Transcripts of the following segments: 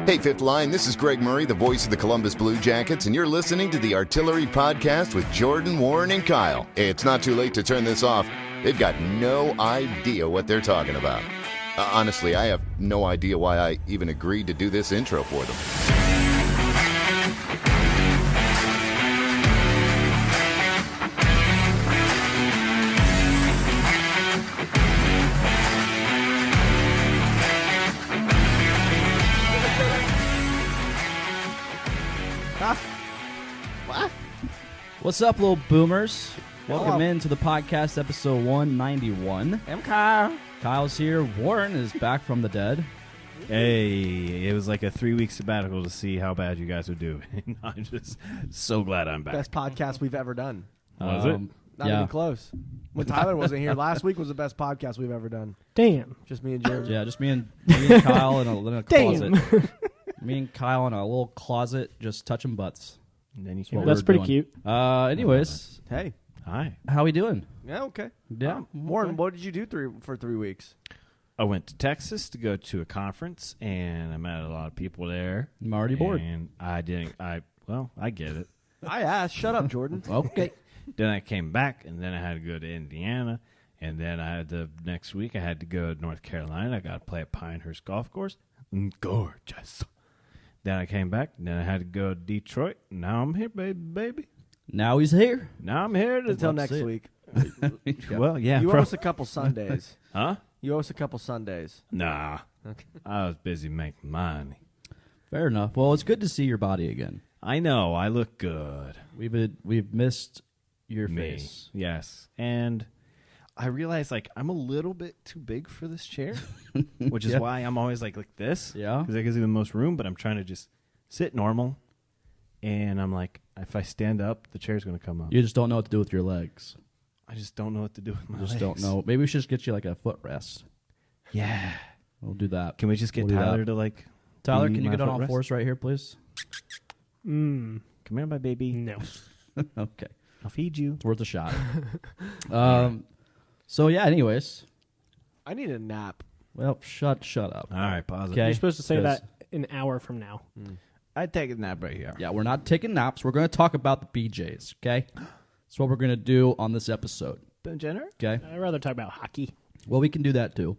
Hey, Fifth Line, this is Greg Murray, the voice of the Columbus Blue Jackets, and you're listening to the Artillery Podcast with Jordan, Warren, and Kyle. It's not too late to turn this off. They've got no idea what they're talking about. Honestly, I have no idea why I even agreed to do this intro for them. What's up, little boomers? Welcome into the podcast, episode 191. I'm Kyle. Kyle's here. Warren is back from the dead. Hey, it was like a 3-week sabbatical to see how bad you guys would do. I'm just so glad I'm back. Best podcast we've ever done. Was it? Not even close. When Tyler wasn't here, last week was the best podcast we've ever done. Damn. Just me and Jordan. Yeah, just me and Kyle in a closet. Me and Kyle in a little closet, just touching butts. And then you That's That's pretty cute. Anyways, Hey. Hi. how we doing? Yeah, okay. Yeah. Warren, what did you do for 3 weeks? I went to Texas to go to a conference, and I met a lot of people there. I'm already bored. And I get it. I asked. Shut up, Jordan. Okay. Then I came back, and then I had to go to Indiana, and then I had next week I had to go to North Carolina. I got to play at Pinehurst Golf Course. Gorgeous. Then I came back, and then I had to go to Detroit. Now I'm here, baby. Now he's here. Now I'm here Until Let's next see. week. Well, yeah. You owe us a couple Sundays. Huh? You owe us a couple Sundays. Nah. Okay. I was busy making money. Fair enough. Well, it's good to see your body again. I know. I look good. We've missed your Me. face. Yes. And I realize, I'm a little bit too big for this chair, which is Yeah. why I'm always like this. Yeah. Because that gives me the most room, but I'm trying to just sit normal. And I'm like, if I stand up, the chair's going to come up. You just don't know what to do with your legs. I just don't know what to do with my You just legs. don't know. Maybe we should just get you like a footrest. Yeah. We'll do that. Can we just get We'll do Tyler that. to Tyler, be can you my get on all footrest? fours right here, please? Mm, Come here, my baby. no. Okay. I'll feed you. It's worth a shot. So, yeah, anyways. I need a nap. Well, shut up. All right, pause it. Okay. You're supposed to say 'Cause- that an hour from now. I'd take a nap right here. Yeah, we're not taking naps. We're going to talk about the BJs, okay? That's what we're going to do on this episode, Ben Jenner? okay? I'd rather talk about hockey. Well, we can do that too.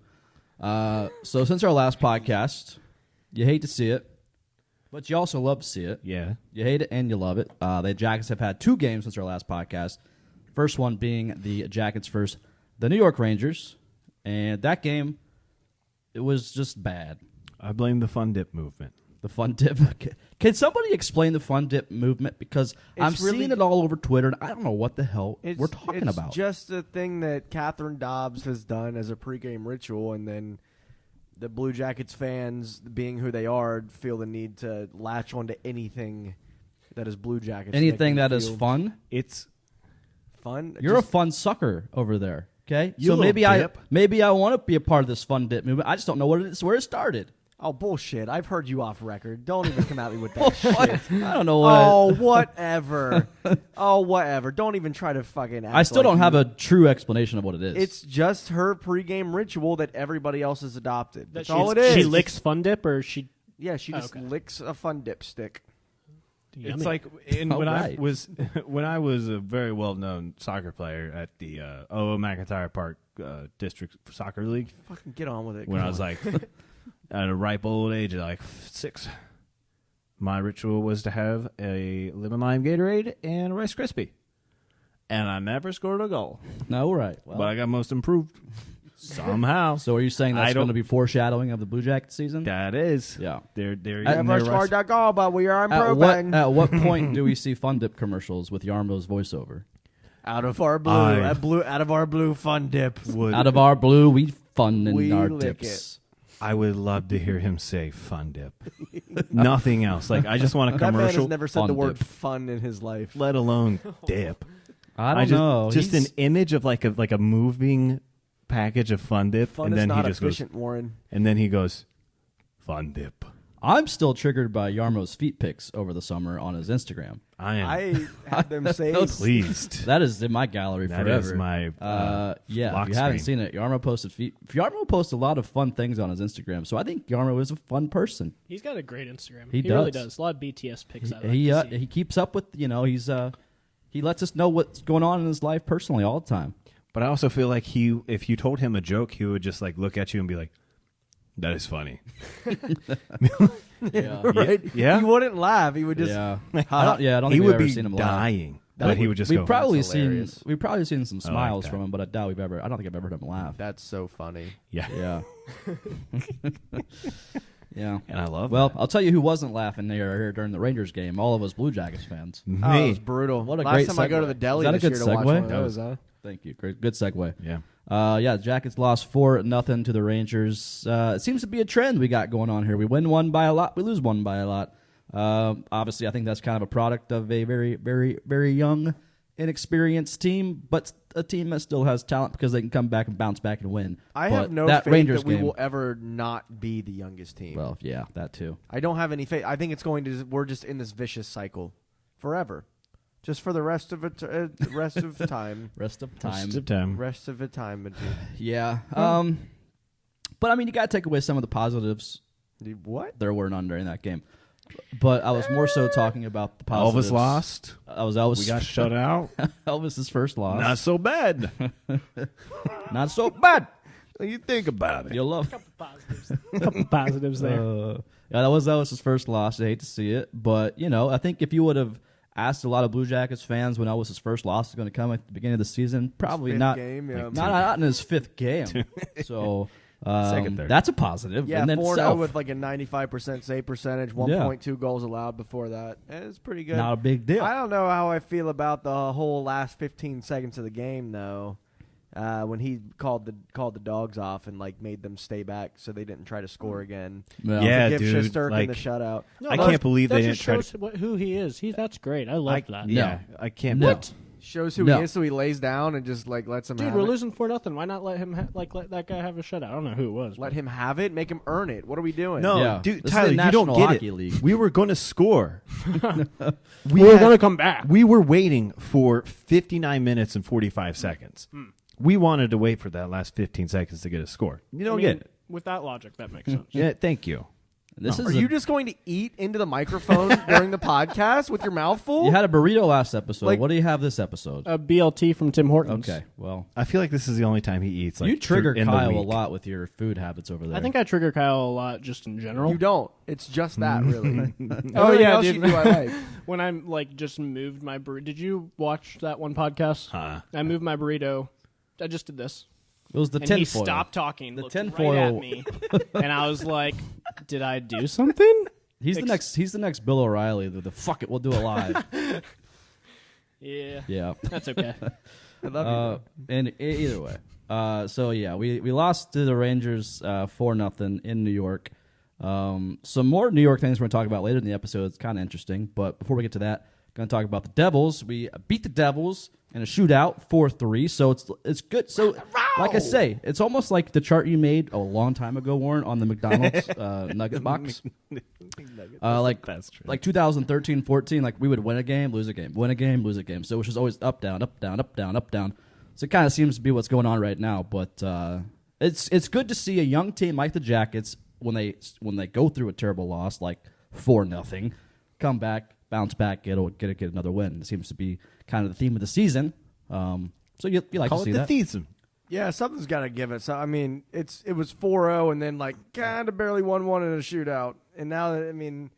So since our last podcast, you hate to see it, but you also love to see it. Yeah. You hate it and you love it. The Jackets have had 2 games since our last podcast. First one being the Jackets versus the New York Rangers. And that game, it was just bad. I blame the fun dip movement. The fun dip. Can somebody explain the fun dip movement? Because I'm really- seeing it all over Twitter, and I don't know what the hell we're talking it's about. Just a thing that Catherine Dobbs has done as a pregame ritual, and then the Blue Jackets fans, being who they are, feel the need to latch onto anything that is Blue Jackets. to make Anything them that is feel fun. It's fun. You're Just- a fun sucker over there. Okay, You so little maybe I want to be a part of this fun dip movement. I just don't know what it is, where it started. Oh, bullshit. I've heard you off record. Don't even come at me with that shit. I don't know what. Oh, whatever. Oh, whatever. Don't even try to fucking act I still like don't have you- a true explanation of what it is. It's just her pregame ritual that everybody else has adopted. That's That all it is. She licks Fun Dip, or she... Yeah, she just Okay. licks a fun dipstick. Yummy. It's like All when right. I was when I was a very well known soccer player at the McIntyre Park District Soccer League. Fucking get on with it. When Come I was on. like at a ripe old age of 6, my ritual was to have a lemon lime Gatorade and a Rice Krispie, and I never scored a goal, no right. Well, but I got most improved somehow. so are you saying I that's don't- going to be foreshadowing of the Blue Jackets season? That is, Yeah. They're Never scored that goal, but we are At improving. what point do we see fun dip commercials with Yarmo's voiceover? Out of our blue, out of our blue fun dip. Out of our blue, we fun in We our lick dips. I would love to hear him say "fun dip." Nothing else. I just want a That man commercial, has never said fun the word dip. fun in his life. let alone dip. I don't know. Just an He's- image of like a moving package of fun dip, Fun and is then not he just goes, efficient, Warren. and then he goes, "Fun dip." I'm still triggered by Yarmo's feet pics over the summer on his Instagram. I am I had them saved. pleased. That is in my gallery That forever. is my yeah. lock If you haven't screen. seen it, Yarmo posted feet. Yarmo posts a lot of fun things on his Instagram, so I think Yarmo is a fun person. He's got a great Instagram. He really does. does. A lot of BTS pics. I like He to see. he keeps up with he's he lets us know what's going on in his life personally all the time. But I also feel like if you told him a joke, he would just like look at you and be like, "That is funny." Yeah. Right? Yeah? He wouldn't laugh. He would just. I don't he think we've would ever be seen him laugh. dying, but he would just We've go. probably "That's hilarious." we've probably seen some smiles that. from him, but I doubt I don't think I've ever heard him laugh. That's so funny. Yeah, Yeah. Yeah. and I love. Well, that. I'll tell you who wasn't laughing here during the Rangers game. All of us Blue Jackets fans. Oh, it me. was brutal. What a Last great time I go segue. to the deli Is that a this year good to watch segue? one of That those, huh? Thank you. Great, good segue. Yeah. Yeah, Jackets lost 4-0 to the Rangers. It seems to be a trend we got going on here. We win one by a lot, we lose one by a lot. Obviously, I think that's kind of a product of a very, very, very young, inexperienced team, but a team that still has talent because they can come back and bounce back and win. I But have no that faith Rangers that we game, will ever not be the youngest team. Well, yeah, that too. I don't have any faith. I think it's going to. We're just in this vicious cycle forever, just for the rest of it. Rest of time. Rest of time. Rest of time. Rest of the time. But Yeah. But I mean, you got to take away some of the positives. dude, what? There were none during that game. But I was more so talking about the positives. Elvis lost. I was Elvis. We got shut out. Elvis's first loss. Not so bad. Not so bad. You think about it. You'll love. Couple positives there. Yeah, that was Elvis's first loss. I hate to see it, but I think if you would have asked a lot of Blue Jackets fans when Elvis's first loss is going to come at the beginning of the season, probably Fifth not. game, yeah. Not in his fifth game. So Second, third. that's a positive. Yeah, and 4-0 itself, with like a 95% save percentage, 1.2 goals allowed before that. It's pretty good. not a big deal. I don't know how I feel about the whole last 15 seconds of the game though. When he called the dogs off and like made them stay back so they didn't try to score again. Yeah. Yeah, to give dude. Shesterkin Like, the shutout. I can't believe they that didn't just try shows to. who he is. That's great. I love that. Yeah, I can't. No. Shows who No. he is, so he lays down and just like lets him Dude, have we're it. losing 4-0. Why not let him let that guy have a shutout? I don't know who it was. Let him have it, make him earn it. What are we doing? No, Yeah. dude, This is Tyler, the you don't National get Hockey it. League. We were going to score. we were going to come back. We were waiting for 59 minutes and 45 seconds. We wanted to wait for that last 15 seconds to get a score. You don't get it. With that logic, that makes sense. Yeah, thank you. This Are is you just going to eat into the microphone during the podcast with your mouth full? You had a burrito last episode. Like- What do you have this episode? A BLT from Tim Hortons. Okay, well, I feel like this is the only time he eats. Like, you trigger in the Kyle a week. lot with your food habits over there. I think I trigger Kyle a lot just in general. You don't. It's just that, really. Oh, Everything yeah, else dude. you do, I like. When I'm like just moved my burrito. Did you watch that one podcast? Huh. I moved my burrito. I just did this. it was the And tin he foil. stopped talking, The looked tinfoil. right at me, and I was like, "Did I do something?" He's the next Bill O'Reilly. The fuck it, we'll do it live. Yeah, Yeah. that's okay. I love you. And either way, so yeah, we lost to the Rangers 4-0 in New York. Some more New York things we're going to talk about later in the episode. It's kind of interesting, but before we get to that, going to talk about the Devils. We beat the Devils in a shootout 4-3, so it's good. So like I say, it's almost like the chart you made a long time ago, Warren, on the McDonald's nugget box. Like 2013-14, like we would win a game, lose a game, win a game, lose a game. So it was just always up, down, up, down, up, down, up, down. So it kind of seems to be what's going on right now. But it's good to see a young team like the Jackets when they go through a terrible loss like 4-0, come back, bounce back, get another win. It seems to be kind of the theme of the season. So you like Call to see it the that. theism. Yeah, something's got to give it. So I mean, it was 4-0 and then like kind of barely 1-1 in a shootout. And now I mean,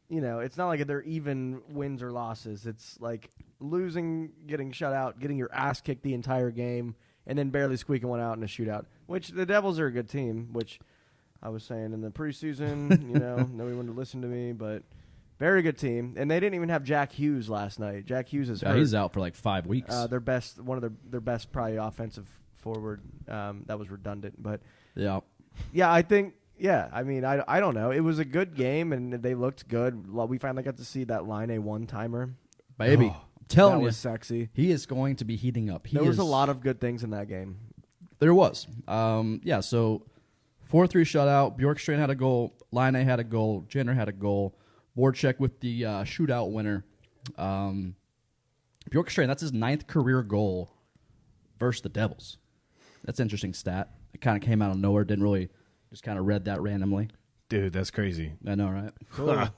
it's not like they're even wins or losses. It's like losing, getting shut out, getting your ass kicked the entire game, and then barely squeaking one out in a shootout. Which the Devils are a good team, which I was saying in the preseason, nobody wanted to listen to me, but very good team. And they didn't even have Jack Hughes last night. Jack Hughes is hurt. He's out for like 5 weeks. One of their best probably offensive forward. That was redundant, but yeah. yeah, I think I mean I don't know. It was a good game and they looked good. We finally got to see that line a one-timer. Baby, I'm That telling you, was sexy. he is going to be heating up. There was a lot of good things in that game. There was. Yeah, so 4-3 shutout. Bjorkstrand had a goal. Line had a goal. Jenner had a goal. Voracek with the shootout winner. Bjorkstrand, that's his 9th career goal versus the Devils. That's an interesting stat. It kind of came out of nowhere. Didn't really, just kind of read that randomly. Dude, that's crazy. I know, right? Cool.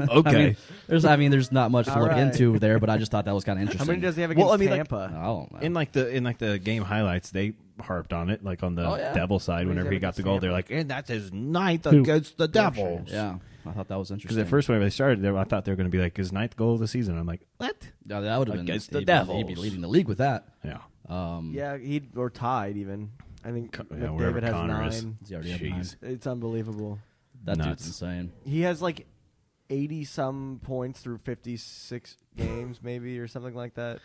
Okay. There's not much to All look right. into there, but I just thought that was kind of How interesting. many does he have against Tampa? I don't know. In the game highlights, they harped on it, like on the Oh, yeah. Devil side. What Whenever is he it got the against goal, they're Tampa? like, and that's his 9th against the Devils. Yeah, I thought that was Because interesting. at first, whenever they started, I thought they were going to be like his 9th goal of the season. I'm like, what? yeah, that would have been Against the he'd be Devils. leading the league with that. Yeah. Yeah, or tied even. I think Yeah, wherever McDavid has Connor is. 9. He already had 9. Jeez. It's unbelievable. That Nuts. dude's insane. He has like 80-some points through 56 games, maybe, or something like that.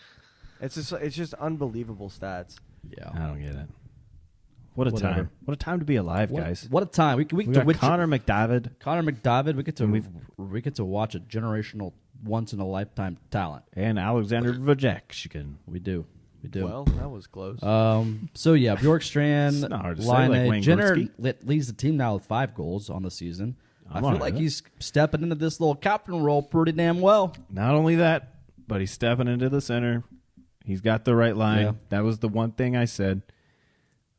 It's just unbelievable stats. Yeah. I don't get it. What a Whatever. time. What a time to be alive, guys. What a time. We We got Connor McDavid. Connor McDavid. We get to watch a generational, once in a lifetime talent. And Alexander Vajekshkin. We do. Well, that was close. So yeah, Bjorkstrand, It's not hard to say, like Line, Wayne Jenner Gretzky. leads the team now with 5 goals on the season. I I'm feel all right like with it. he's stepping into this little captain role pretty damn well. Not only that, but he's stepping into the center. He's got the right line. Yeah. That was the one thing I said.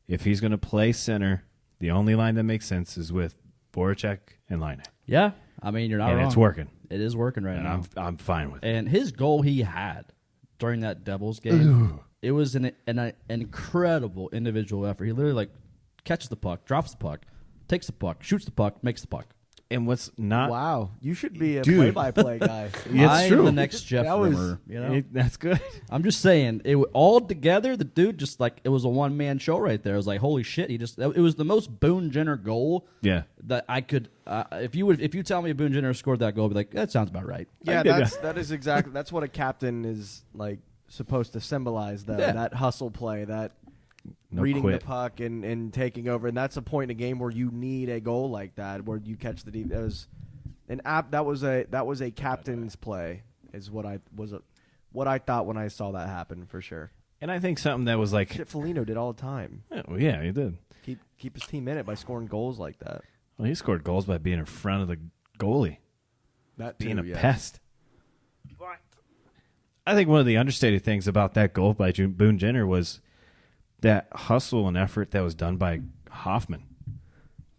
If he's going to play center, the only line that makes sense is with Voracek and Line. Yeah, I mean you're not And wrong. it's working. It is working right And now. I'm fine with it. And his goal he had during that Devils game, it was an incredible individual effort. He literally catches the puck, drops the puck, takes the puck, shoots the puck, makes the puck. And what's not... Wow, you should be a Dude. play-by-play guy. Yeah, it's I'm true. the next Jeff That was- Rimmer. You know? That's good. I'm just saying, all together, the dude just it was a one-man show right there. It was like, holy shit, it was the most Boone Jenner goal Yeah. that I could, if you tell me Boone Jenner scored that goal, I'd be like, that sounds about right. Yeah, did that is exactly that's what a captain is like supposed to symbolize. Though Yeah. that hustle play, that No reading quit. the puck and taking over, and that's a point in a game where you need a goal like that, where you catch the deep. That was a captain's play, is what I thought when I saw that happen for sure. And I think something that was like... Shit, Foligno did all the time. Yeah, he did. Keep his team in it by scoring goals like that. Well, he scored goals by being in front of the goalie. That Being too, a yes. pest. I think one of the understated things about that goal by Boone Jenner was that hustle and effort that was done by Hoffman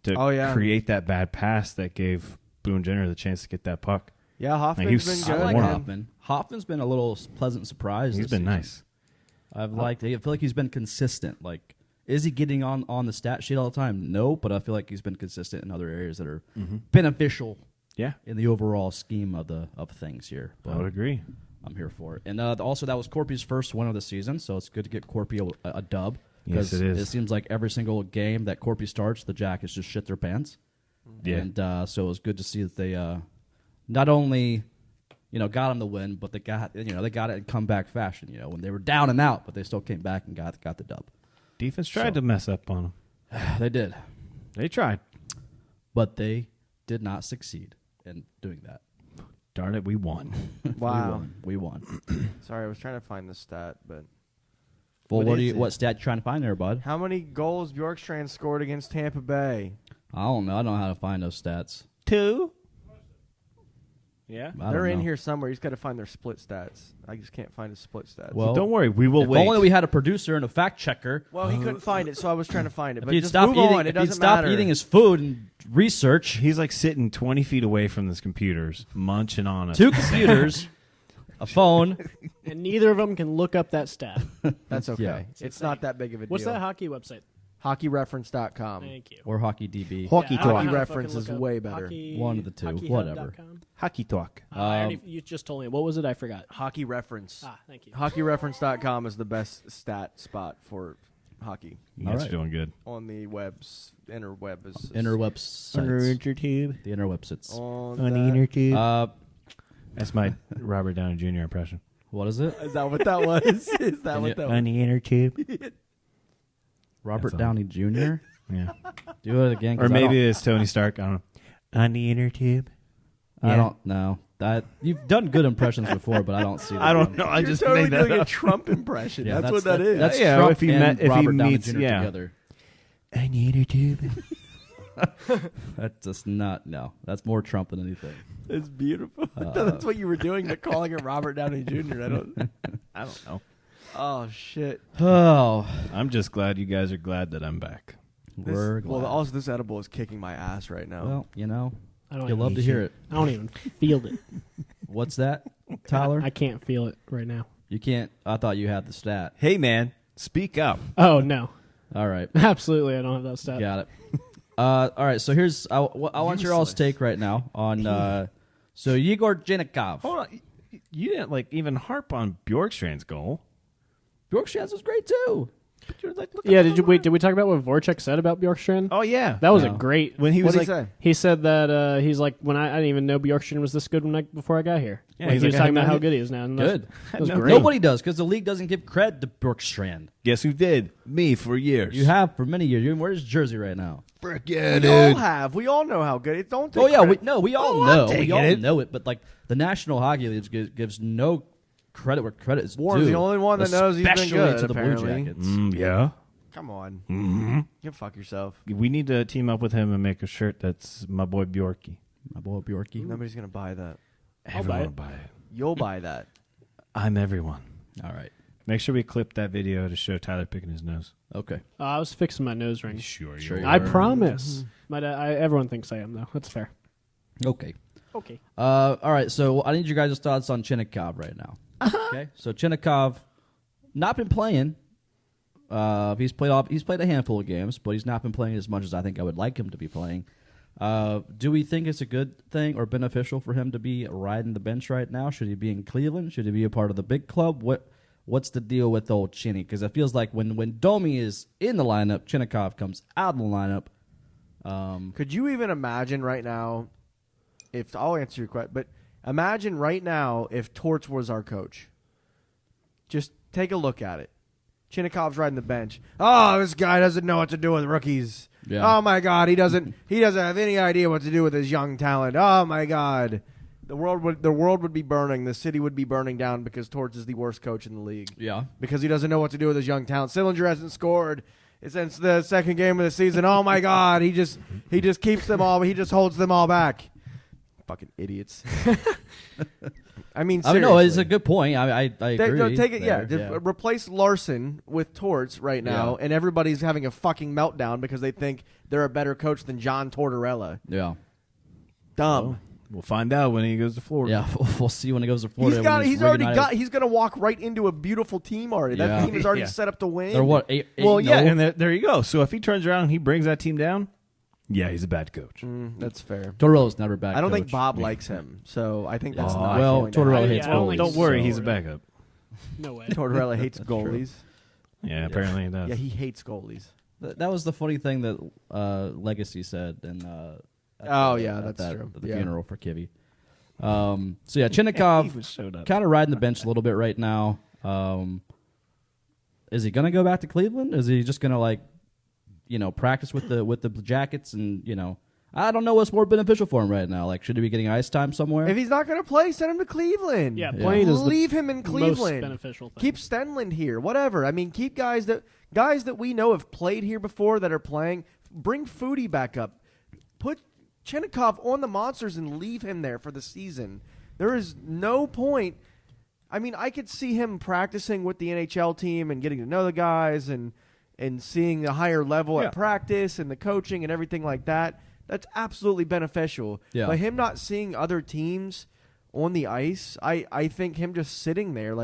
to Oh, yeah. create that bad pass that gave Boone Jenner the chance to get that puck. Yeah, Hoffman's he was been so good. I like warm. man. Hoffman. Hoffman's been a little pleasant surprise. He's this been season. nice. I feel like he's been consistent. Like, is he getting on the stat sheet all the time? No, but I feel like he's been consistent in other areas that are beneficial Yeah, in the overall scheme of things here. I But would agree. I'm here for it. And also, that was Corpy's first win of the season, so it's good to get Corpy a dub. Yes, it is. It seems like every single game that Corpy starts, the Jackets just shit their pants. Yeah. And so it was good to see that they not only got him the win, but they got it in comeback fashion. When they were down and out, but they still came back and got the dub. Defense tried to mess up on him. They did, They tried. but they did not succeed in doing that. Darn it, we won. Wow. We won. Sorry, I was trying to find the stat, but Well, What what is it? what stat you trying to find there, bud? how many goals Bjorkstrand scored against Tampa Bay? I don't know. I don't know how to find those stats. 2. Yeah. I They're don't in know. here somewhere. You just got to find their split stats. I just can't find his split stats. Well, Don't worry, we will if wait. only we had a producer and a fact checker. Well, he couldn't find it, so I was trying to find it. If But he'd just stop move eating, on. It if he'd doesn't stop matter. eating his food and research, He's like sitting 20 feet away from his computers, munching on it. 2 computers, a phone. And neither of them can look up that stat. That's okay. Yeah. It's not that big of a deal. What's that hockey website? HockeyReference.com. Thank you. Or Hockey DB. Hockey I don't know talk. how to Reference fucking is look up way better. hockey- One of the two, hockeyhub.com. whatever. Hockey talk. You just told me. What was it? I forgot. Hockey Reference. Thank you. HockeyReference.com is the best stat spot for hockey You All guys right. are doing good. on the interweb is Interweb sites. tube. The interweb sites. on On the that. inner tube. Uh, That's my Robert Downey Jr. impression. what is it? Is that what that was? Is that what that was? On the inner tube. Robert That's all. Downey Jr. Yeah. Do it again. 'cause Or maybe it's Tony Stark. I don't know. On the inner tube. I don't know. You've done good impressions before, but I don't see. That I don't one. know. I You're just totally made that doing a up. Trump impression. Yeah, that's what that is. That's Yeah, Trump if he and met- if he Robert Downey meets- Jr. yeah. together. I need a tube. That's just not. No, that's more Trump than anything. It's beautiful. That's what you were doing, but calling him Robert Downey Jr. I don't know. Oh shit. Oh, I'm just glad you guys are glad that I'm back. we're glad. Well, also this edible is kicking my ass right now. Well, you know, I don't you'll even love to hear it. I don't even feel it. What's that, Tyler? I can't feel it right now. You can't. I thought you had the stat. Hey, man, speak up. Oh no, All right, absolutely, I don't have that stat. got it. All right, so here's I want your all's Useless. take right now on so Yegor Chinakhov. Hold on. You didn't even harp on Bjorkstrand's goal. Bjorkstrand's was great too. But you're like, look Yeah, at did the you wait? Did we talk about what Voracek said about Bjorkstrand? Oh yeah, That was a No. great. when he was What'd like, he say? He said that he's like when I didn't even know Bjorkstrand was this good before I got here. Yeah, Like, he's he was like, talking I about how know- good he is now. And Good. That was No, great. Nobody does because the league doesn't give cred to Bjorkstrand. guess who did? Me for years. You have for many years. You're wearing his jersey right now. Frick yeah, We all have. We all know how good it. Don't. Take Oh yeah, credit. we all Oh, I'm know. taking We all it. know it. But like the National Hockey League gives no credit where credit is Warren's due. the only one that knows he's been especially good, to the apparently. Blue Jackets. Yeah. Come on. Mm-hmm. You fuck yourself. We need to team up with him and make a shirt that's my boy Bjorky. My boy Bjorky. Nobody's gonna buy that. Everyone buy it. will buy it. You'll buy that. I'm everyone. All right. Make sure we clip that video to show Tyler picking his nose. Okay. I was fixing my nose ring. Sure, Sure you I are. promise. Everyone thinks I am though. That's fair. Okay. Okay. All right. So I need your guys' thoughts on Chinakhov right now. Okay. So Chinakhov, not been playing. He's played a handful of games, but he's not been playing as much as I think I would like him to be playing. Do we think it's a good thing or beneficial for him to be riding the bench right now? Should he be in Cleveland? Should he be a part of the big club? What's the deal with old Chinny? Because it feels like when Domi is in the lineup, Chinakhov comes out of the lineup. Could you even imagine right now? If I'll answer your question, but imagine right now if Torts was our coach. Just take a look at it. Chinakhov's riding the bench. Oh, this guy doesn't know what to do with rookies. Yeah. Oh my God, he doesn't have any idea what to do with his young talent. Oh my God, the world would be burning. The city would be burning down because Torts is the worst coach in the league. Yeah. Because he doesn't know what to do with his young talent. Sillinger hasn't scored since the second game of the season. Oh my God, he just keeps them all. He just holds them all back. Fucking idiots. I mean, seriously. no, it's a good point. I agree. No, take it, there. just replace Larson with Torts right now, and everybody's having a fucking meltdown because they think they're a better coach than John Tortorella. Yeah. Dumb. We'll find out when he goes to Florida. Yeah, we'll see when it goes to Florida. He's going to walk right into a beautiful team already. That Yeah. team is already Yeah. set up to win. They're what? Eight, Well, yeah, no? and there you go. So if he turns around and he brings that team down, yeah, he's a bad coach. That's fair. Tortorella's never back. I don't think coach. Bob likes him, so I think that's Yeah. not Well, going to Tortorella happen. hates I don't goalies. think Don't worry, so. he's a backup. No way. Tortorella hates goalies. Yeah, apparently he does. Yeah, he hates goalies. That was the funny thing that Legacy said. And That's true. At the Yeah. funeral for Kivy. So yeah, Chinakhov He showed up. kind of riding the bench a little bit right now. Is he gonna go back to Cleveland? Is he just gonna practice with the Jackets and I don't know what's more beneficial for him right now. Like, should he be getting ice time somewhere? If he's not going to play, send him to Cleveland. Yeah, playing is the Leave him in most Cleveland. beneficial thing. Keep Stenland here. Whatever. I mean, keep guys that we know have played here before that are playing. Bring Foodie back up. Put Chinakhov on the Monsters and leave him there for the season. There is no point. I mean, I could see him practicing with the NHL team and getting to know the guys and seeing the higher level Yeah. at practice and the coaching and everything like that. That's absolutely beneficial. Yeah. But him not seeing other teams on the ice, I think him just sitting there,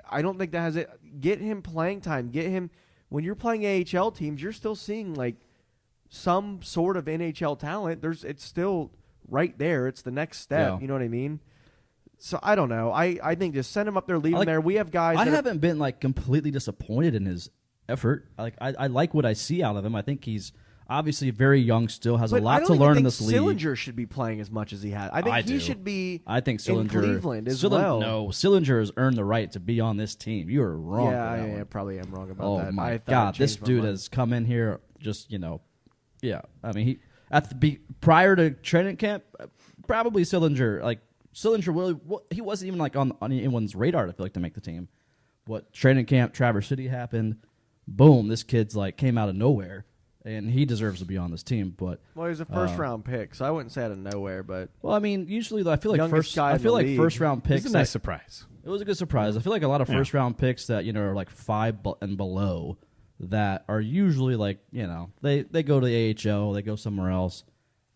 I don't think that has it. Get him playing time. Get him when you're playing AHL teams, you're still seeing some sort of NHL talent. It's still right there. It's the next step. Yeah. You know what I mean? So I don't know. I think just send him up there, leave him there. We have guys. I that are- haven't been completely disappointed in his effort. I like what I see out of him. I think he's obviously very young still, has a But I lot don't to even learn in think this league. Sillinger should be playing as much as he has. I think I he do. should be. I think in Sillinger Cleveland as well. No, Sillinger has earned the right to be on this team. You are wrong. Yeah, for that I one. probably am wrong about Oh that. my I thought I God, this changed my dude mind. has come in here just yeah. I mean, he prior to training camp, probably Sillinger really he wasn't even on anyone's radar. I feel to make the team. What training camp, Traverse City happened. Boom! This kid's came out of nowhere. and he deserves to be on this team. But Well, he's a first-round pick, so I wouldn't say out of nowhere, but well, I mean, usually though, I feel like Youngest guy in the league. first round picks. It's a nice surprise. It was a good surprise. I feel like a lot of first round picks that are like 5 and below that are usually like they go to the AHL, they go somewhere else.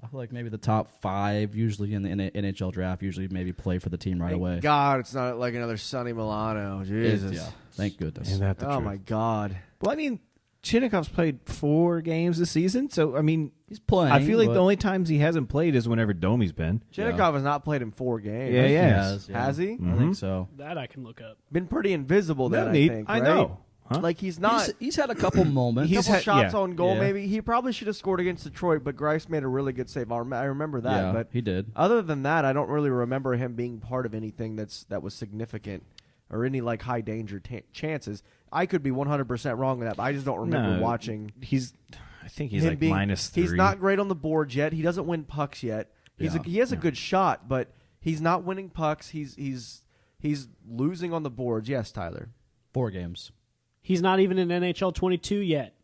I feel like maybe the top 5 usually in the NHL draft usually maybe play for the team right away. God, it's not like another Sonny Milano. Jesus. Yeah, thank goodness. Isn't that the Oh truth? my God. Well, I mean, Chinakhov's played 4 games this season, so I mean, He's playing. I feel like but the only times he hasn't played is whenever Domi's been. Chinakhov has not played in 4 games. Yeah, he yeah. has, yeah. Has he? I think so. That I can look up. Been pretty invisible then, No need. I think. I right? know. Huh? Like he's not. He's had a couple moments. He's Couple had- shots yeah. on goal, Yeah. maybe. He probably should have scored against Detroit, but Grice made a really good save. I remember that. yeah, But he did. other than that, I don't really remember him being part of anything that was significant or any like high danger chances. I could be 100% wrong with that, but I just don't remember No, watching. I think he's him like being, -3. He's not great on the boards yet. He doesn't win pucks yet. He has a good shot, but he's not winning pucks. He's losing on the boards. Yes, Tyler. 4 games. He's not even in NHL 22 yet.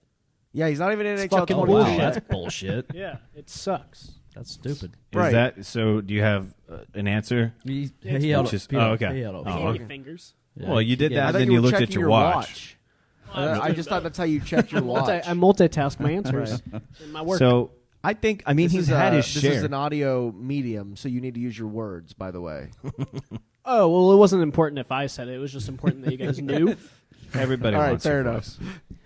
Yeah, he's not even in It's NHL fucking 22. bullshit. That's bullshit. Yeah, it sucks. That's stupid. Is Right. that so? Do you have an answer? He It's held Which is- he held- okay. he held They Oh, can't okay. get fingers. Yeah. Well, you did Yeah. that, I thought then you you were looked at checking your watch. I just thought that's how you checked your watch. I multitask my answers in my work. So I think This he's is had his This share. is an audio medium, so you need to use your words, by the way. Oh, well, it wasn't important if I said it. It was just important that you guys knew. Everybody All right, wants fair your enough. voice.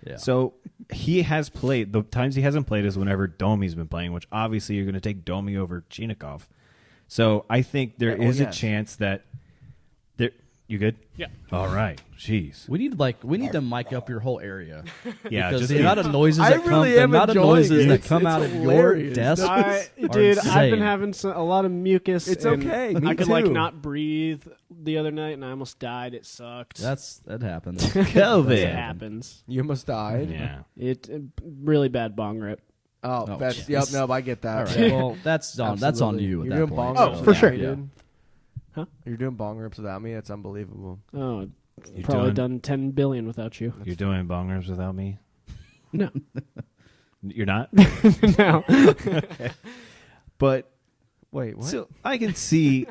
Yeah. So he has played. The times he hasn't played is whenever Domi's been playing, which obviously you're going to take Domi over Chinakhov. So I think there is a chance that there. You good? Yeah. All right. Jeez. We need to mic up your whole area. Yeah. Because Just the amount of noises I that really come, the am amount of enjoying noises it. that come It's out of your hilarious. desk. Dude, insane. I've been having a lot of mucus. It's and okay, me I could too. not breathe the other night, and I almost died. It sucked. That happens. COVID. it happens. You almost died. Yeah. It really bad bong rip. Oh, Oh, that's jeez. no, I get that. All right. Well, that's on Absolutely. you at You're that doing point. bong Oh, rips for without sure. me, dude? Huh? You're doing bong rips without me? That's unbelievable. Oh, You probably doing- done 10 billion without you. You're doing bongers without me. No, You're not. no. But Wait, what? so I can see.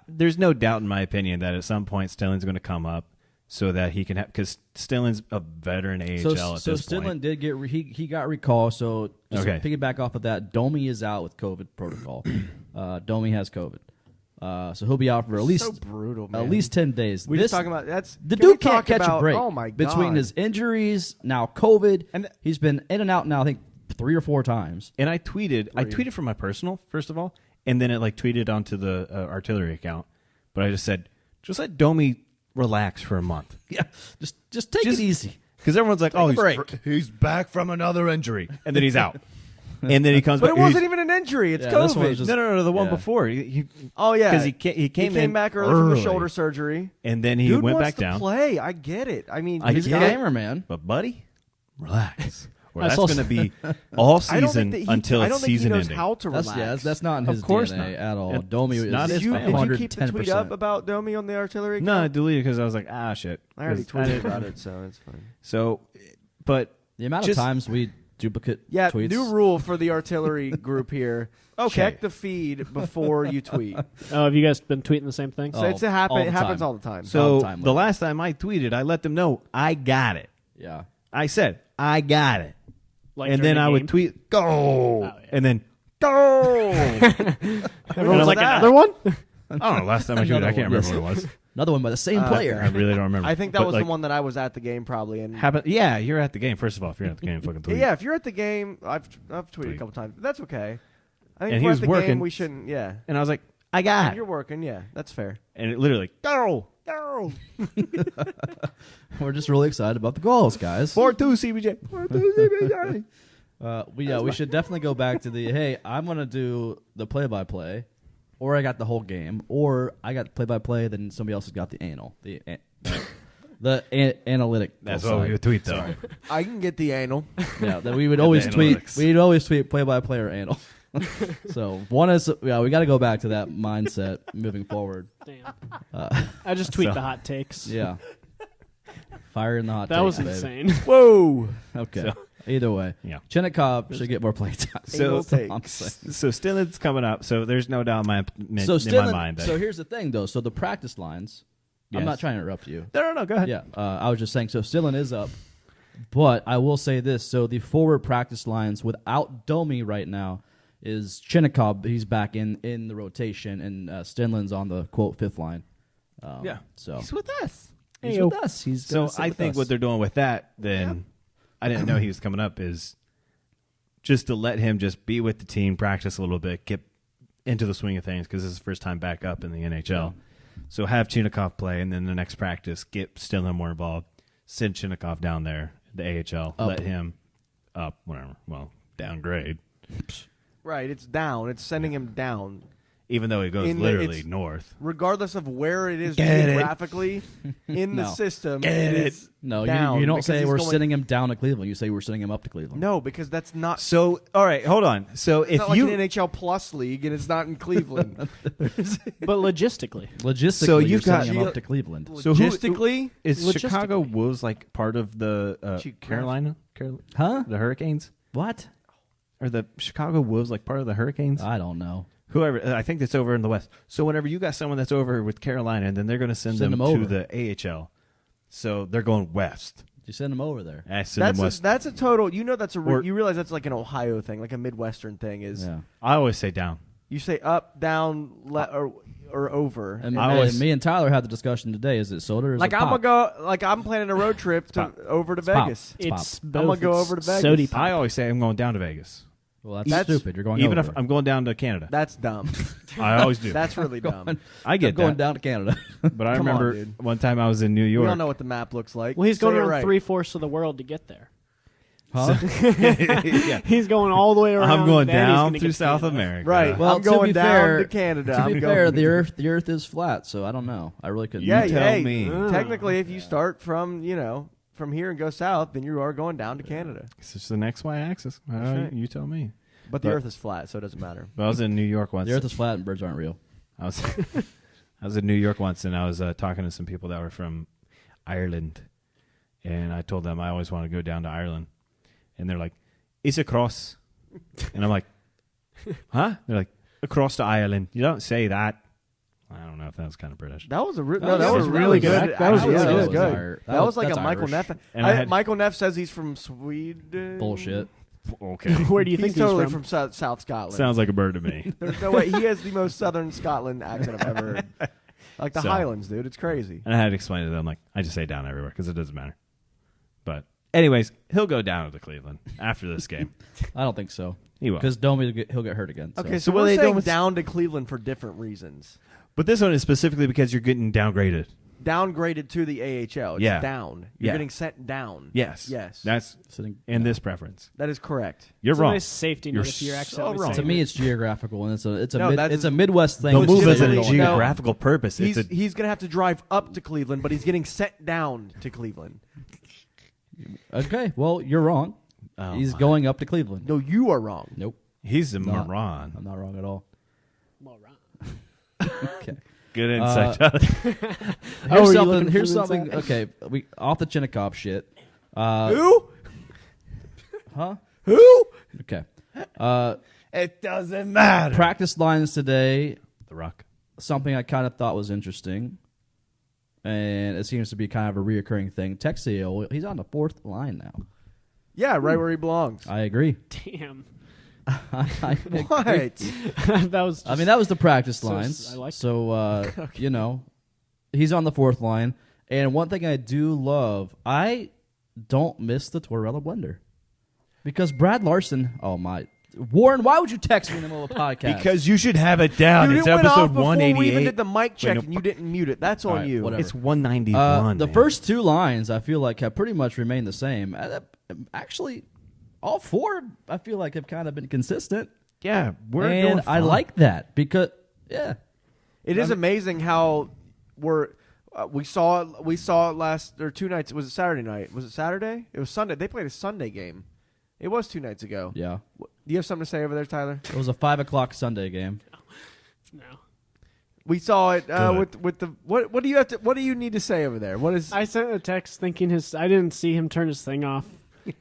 There's no doubt in my opinion that at some point Stillin's going to come up so that he can have, because Stillin's a veteran AHL at this Stillen point. did get he got recalled. So just Okay. to piggyback off of that, Domi is out with COVID protocol. Domi has COVID, so he'll be out for at least so brutal, man. at least 10 days. We just talking about that's The can we dude can't talk catch about, a break. Oh my god! Between his injuries, now COVID, And- he's been in and out now. I think 3 or 4 times. And I tweeted from my personal, first of all, and then it tweeted onto the artillery account. But I just said, just let Domi relax for a month. Yeah, just take it easy. Because everyone's like, oh, a break. he's back from another injury. And then he's out. And then he comes but back. it wasn't even an injury. It's Yeah, this one COVID. was just- No, the one Yeah. before. Oh yeah, Because he came in back early from the shoulder surgery. and then he Dude went wants back to down. play. I get it. I mean, I He's a get it. gamer, man. But buddy, relax. Or I that's saw going to be all I don't season think that until I it's don't think he season knows ending. how to relax. That's not in his course DNA not. at all. It's Domi not is his fault. Did you keep the tweet 110%. up about Domi on the artillery? No, I account? deleted because I was like, shit. I already 'Cause tweeted about it, so it's fine. So, but The amount Just- of times we duplicate Yeah, tweets. new rule for the artillery group here. Okay. Check the feed before you tweet. Oh, have you guys been tweeting the same thing? Oh, So it all the happens time. all the time. All so the time, the like- last time I tweeted, I let them know I got it. Yeah. I said I got it, Like and during then the I would game? tweet go, Oh, yeah. and then go. Everyone's like, that? another one? I don't know. Last time I tweeted, I can't remember what it was. Another one by the same player. I really don't remember. I think that But, was like, the one that I was at the game probably. And Yeah, you're at the game. First of all, if you're at the game, fucking tweet. yeah, if you're at the game, I've tweeted Tweet. a couple times. That's okay. I think And if he we're was at the working. game, we shouldn't. Yeah, And I was like, I got if it, you're working. Yeah, that's fair. and it literally go. We're just really excited about the goals, guys. 4-2 CBJ. We should definitely go back to the hey, I'm gonna do the play-by-play, or I got the whole game, or I got play-by-play, then somebody else has got the anal, analytic. That's side. what we would tweet though. I can get the anal. Yeah, that we would always tweet. analytics. We'd always tweet play-by-play or anal. So one is we got to go back to that mindset moving forward. Damn. I just tweet the hot takes. Yeah, fire in the hot. That takes, was baby. insane. Whoa! Okay. Either way, Yeah. Chinakhov should get more play time. Anal That's all I'm takes. saying. So Stillin's coming up. So there's no doubt in my mind that. So here's the thing, though. So the practice lines. I'm Yes. not trying to interrupt you. No, go ahead. Yeah, I was just saying. So Stillin is up, but I will say this: so the forward practice lines without Domi right now is Chinakhov. He's back in the rotation, and Stillin's on the quote fifth line. Yeah. So He's with us. he's Ayo. with us. He's So gonna sit I with think us. what they're doing with that, then I didn't know he was coming up, is just to let him just be with the team, practice a little bit, get into the swing of things because this is his first time back up in the NHL. So have Chinakhov play, and then the next practice, get Stillin more involved, send Chinakhov down there, the AHL, Up. let him up, whatever. Well, downgrade, Right, it's down. It's sending him down. even though he goes In the- literally it's- north. Regardless of where it is Get it. geographically in the No. system. Get it. it's No, down you don't because say he's we're going- sending him down to Cleveland. You say we're sending him up to Cleveland. No, because that's not. So, all right, hold on. So It's if not like you an NHL Plus league, and it's not in Cleveland. But logistically, Logistically, So you're you've got- sending him up to Cleveland. So who- Logistically, is Logistically. Chicago Wolves like part of the Carolina, Huh? the Hurricanes? What? Are the Chicago Wolves like part of the Hurricanes? I don't know. Whoever, I think that's over in the West. So whenever you got someone that's over with Carolina, and then they're going to send Send them them to over. the AHL, so they're going west. You send him over there. I send them west. that's a total. You know, that's a. Or- You realize that's like an Ohio thing, like a Midwestern thing. Is Yeah. I always say down. you say up, down, or over. And I always- me and Tyler had the discussion today. Is it soda or is Like it I'm pop? gonna go. Like I'm planning a road trip over to It's pop. Vegas. It's it's pop. both. I'm gonna go It's over to Vegas. sody pop. I always say I'm going down to Vegas, Well, that's That's- stupid. You're going even over. if I'm going down to Canada. That's dumb. I always do. That's really dumb. I get I'm going that. down to Canada. But I Come on, remember dude. one time I was in New We York. all know what the map looks like. Well, he's going Say it around right. 3/4 of the world to get there. Huh? Yeah. He's going all the way around. I'm going then he's down gonna through get to South Canada. America. Right. Well, I'm to going be down fair- to Canada. To I'm be going. fair, the Earth is flat, so I don't know. I really couldn't. Yeah, You tell hey, me. Technically, if you start from from here and go south, then you are going down to Canada. It's just the next y-axis. right. You tell me. But the But- Earth is flat, so it doesn't matter. But I was in New York once. The Earth is flat and birds aren't real. I was I was in New York once, and I was talking to some people that were from Ireland, and I told them I always want to go down to Ireland, and they're like, "It's across," and I'm like, "Huh?" They're like, "Across to Ireland." You don't say that. I don't know if that was kind of British. That was a That that was was really good. That was Actually, really that was good. good. That was like That's a Michael Irish. Neff. And I had- Michael Neff says he's from Sweden. Bullshit. Okay, Where do you think He's totally he's from South Scotland. sounds like a bird to me. There's no way. He has the most Southern Scotland accent I've ever heard. Like the So- Highlands, dude. It's crazy. And I had to explain to them, like, I just say down everywhere because it doesn't matter. But anyways, he'll go down to Cleveland after this game. I don't think so. He will. Because Domi, he'll get hurt again. So. Okay, So so what are we're they doing saying with- down to Cleveland for different reasons. But this one is specifically because you're getting downgraded. Downgraded to the AHL. It's Yeah. down. You're Yeah. getting sent down. Yes. Yes. That's Sitting- in this preference. That is correct. You're It's wrong. a nice safety You're net if you're so accidentally wrong. To saying me, it. it's geographical, and it's a No, that's- it's a Midwest thing. The Which move is is a literally- no. geographical purpose. He's It's a, he's gonna have to drive up to Cleveland, but he's getting sent down to Cleveland. Okay, well, you're wrong. Oh He's my. going up to Cleveland. No, you are wrong. Nope, he's a No. moron. I'm not wrong at all. Well, right. Okay. Good insight. Here's are you something. looking Here's for the something. Okay, we off the Chinakhov shit. Who? Huh? Who? Okay. it doesn't matter. Practice lines today. The Rock. Something I kind of thought was interesting, and it seems to be kind of a reoccurring thing. Texio, he's on the fourth line now. Yeah, right where he belongs. I agree. Damn. I agree. What? That was. I mean, that was the practice So lines. I like so, you know, he's on the fourth line. And one thing I do love, I don't miss the Torella blender. Because Brad Larson, oh my. Warren, why would you text me in the middle of a podcast? Because you should have it down. Dude, It's it went off episode before we even 188. did the mic check, no, and you didn't mute it. That's on All right, you. whatever. It's 191. the man. first two lines, I feel like, have pretty much remained the same. Actually, all four, I feel like, have kind of been consistent. Yeah, we're and doing I fine. like that because, yeah. It is amazing how we saw it last or 2 nights. Was it Saturday night? Was it Saturday? It was Sunday. They played a Sunday game. It was 2 nights ago. Yeah. Do you have something to say over there, Tyler? It was a 5 o'clock Sunday game. No. We saw it Good. with the what do you have to what do you need to say over there? What is I sent a text thinking I didn't see him turn his thing off.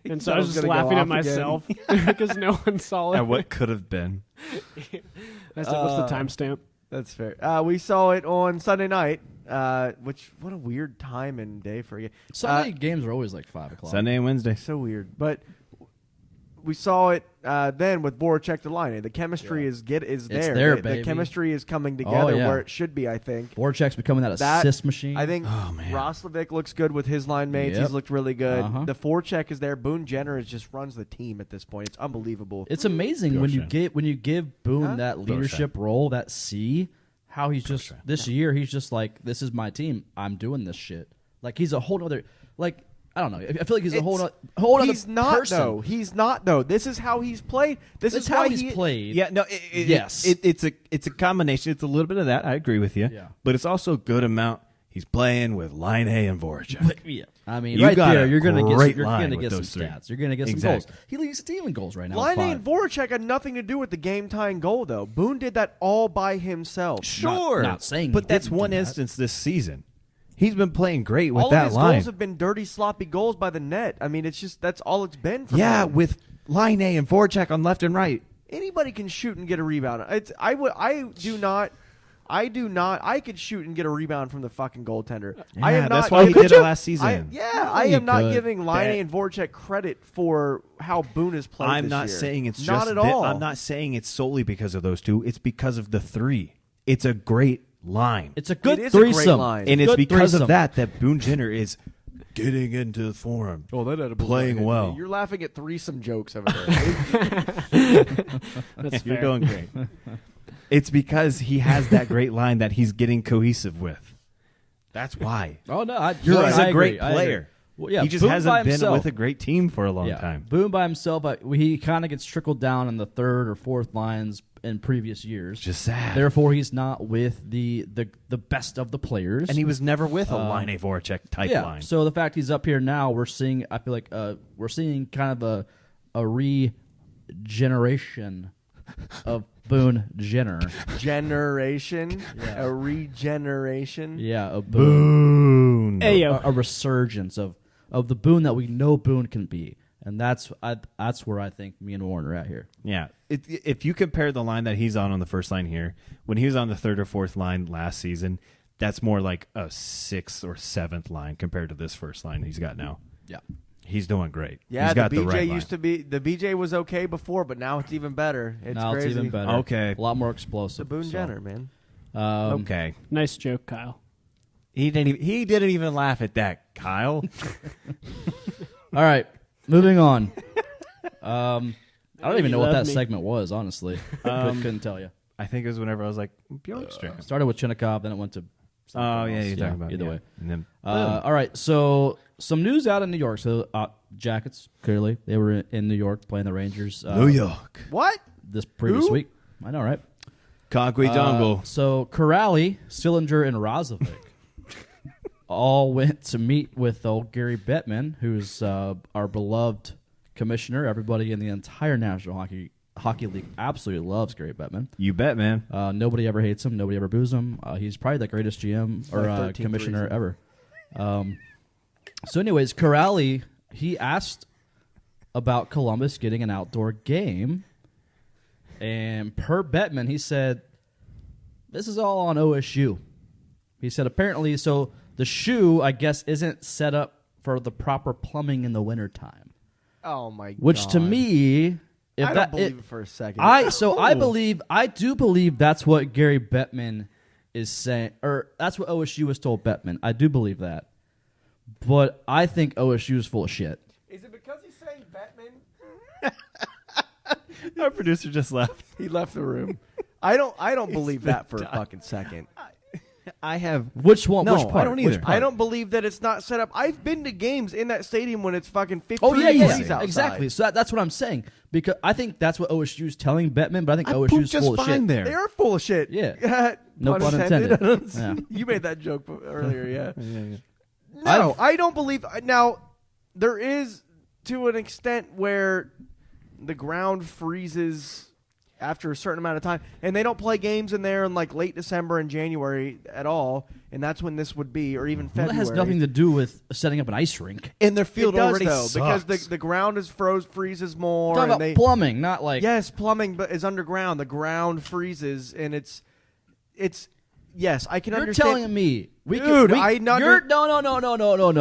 And so I was just laughing at myself because no one saw it. And what could have been. I said, what's the timestamp? That's fair. We saw it on Sunday night, which, what a weird time and day for you. Sunday games are always like 5 o'clock. Sunday and Wednesday. So weird. But we saw it then with Voracek to line. The chemistry is there. There, the baby. chemistry is coming together yeah. where it should be, I think. Voracek's becoming that assist machine. I think man. Roslovic looks good with his line mates. Yep. He's looked really good. Uh-huh. The forecheck is there. Boone Jenner just runs the team at this point. It's unbelievable. It's amazing when you give Boone that leadership role, that C, how he's just this year he's just like, this is my team. I'm doing this shit. Like he's a whole other like I don't know. I feel like he's a whole other He's not person. though. He's not though. This is how he's played. This is how why he's played. Yeah, no, Yes. it's a combination. It's a little bit of that. I agree with you. Yeah. But it's also a good amount. He's playing with Line A and Voracek. Yeah. I mean, You right got there, a you're going to great get line some with those three. stats. You're going to get some Exactly. goals. He leads the team in goals right now. Line A 5. and Voracek had nothing to do with the game-tying goal, though. Boone did that all by himself. Sure. Not saying but he that's didn't one do that. instance this season. He's been playing great with All that of his line. goals have been dirty, sloppy goals by the net. I mean, it's just that's all it's been for Yeah, him. with Line A and Voracek on left and right. Anybody can shoot and get a rebound. I do not. I could shoot and get a rebound from the fucking goaltender. Yeah, I am that's not. why he Could did it you? last season. I You am not could. giving Line A and Voracek credit for how Boone has played. I'm this not year. saying it's not just at all. I'm not saying it's solely because of those two. It's because of the three. It's a great line. It's a good It is a great threesome. line. And it's Good because threesome. of that Boone Jenner is getting into form. Oh, that had a Playing well. You're laughing at threesome jokes over there. That's You're fair. doing great. It's because he has that great line that he's getting cohesive with. That's why. Oh no, He's I a great agree. I agree. player. Well, yeah, he just Boone by hasn't been himself. with a great team for a long time. Boone by himself, he kind of gets trickled down in the third or fourth lines in previous years. Just sad. Therefore, he's not with the best of the players. And he was never with a Line A Voracek type line. So the fact he's up here now, we're seeing. I feel like we're seeing kind of a regeneration of Boone Jenner. Generation, a regeneration. Yeah, a Boone. Boone. Ayo. A resurgence of the Boone that we know Boone can be, and that's where I think me and Warren are at here. Yeah. If you compare the line that he's on the first line here, when he was on the third or fourth line last season, that's more like a sixth or seventh line compared to this first line he's got now. Yeah. He's doing great. Yeah, he's got the BJ right used to be. The BJ was okay before, but now it's even better. It's Now crazy. it's even better. Okay. A lot more explosive. The Boone so. Jenner, man. Okay. Nice joke, Kyle. He didn't even laugh at that, Kyle. All right, moving on. I don't even know what that me. segment was, honestly. Couldn't tell you. I think it was whenever I was like, Bjorkstrand. Started with Chinakhov, then it went to. Oh, yeah, you're Yeah, talking about either yeah. way. And then, All right, so some news out in New York. So Jackets, clearly, they were in New York playing the Rangers. New York. What? This previous Who? week. I know, right? Concrete Dongle. So Corrali, Sillinger, and Rozovic all went to meet with old Gary Bettman, who's our beloved commissioner. Everybody in the entire National Hockey League absolutely loves Gary Bettman. You bet, man. Nobody ever hates him. Nobody ever boos him. He's probably the greatest GM or 13th commissioner reason. ever. So anyways, Corrali, he asked about Columbus getting an outdoor game. And per Bettman, he said, this is all on OSU. He said apparently, so the shoe, I guess, isn't set up for the proper plumbing in the wintertime. Oh my god. Which to me, if I that, don't believe it for a second. I do believe that's what Gary Bettman is saying, or that's what OSU was told Bettman. I do believe that. But I think OSU is full of shit. Is it because he's saying Bettman? Our producer just left. He left the room. I don't believe that for a fucking second. I have. Which one? No, which part? I don't either. Which part? I don't believe that it's not set up. I've been to games in that stadium when it's fucking 50 Oh yeah, degrees outside. exactly. So that's what I'm saying, because I think that's what OSU is telling Bettman, but I think I OSU pooped is just full of fine shit. there. They are full of shit. Yeah. No pun intended. Yeah. You made that joke earlier, yeah. No, I don't believe. Now, there is to an extent where the ground freezes after a certain amount of time, and they don't play games in there in like late December and January at all, and that's when this would be, or even Well, February. that has nothing to do with setting up an ice rink. And their It field does already though, sucks. because the ground is freezes more. Talking and about they, plumbing, not like yes, plumbing, but is underground. The ground freezes, and it's yes, I can you're understand. telling me we Dude, can. No.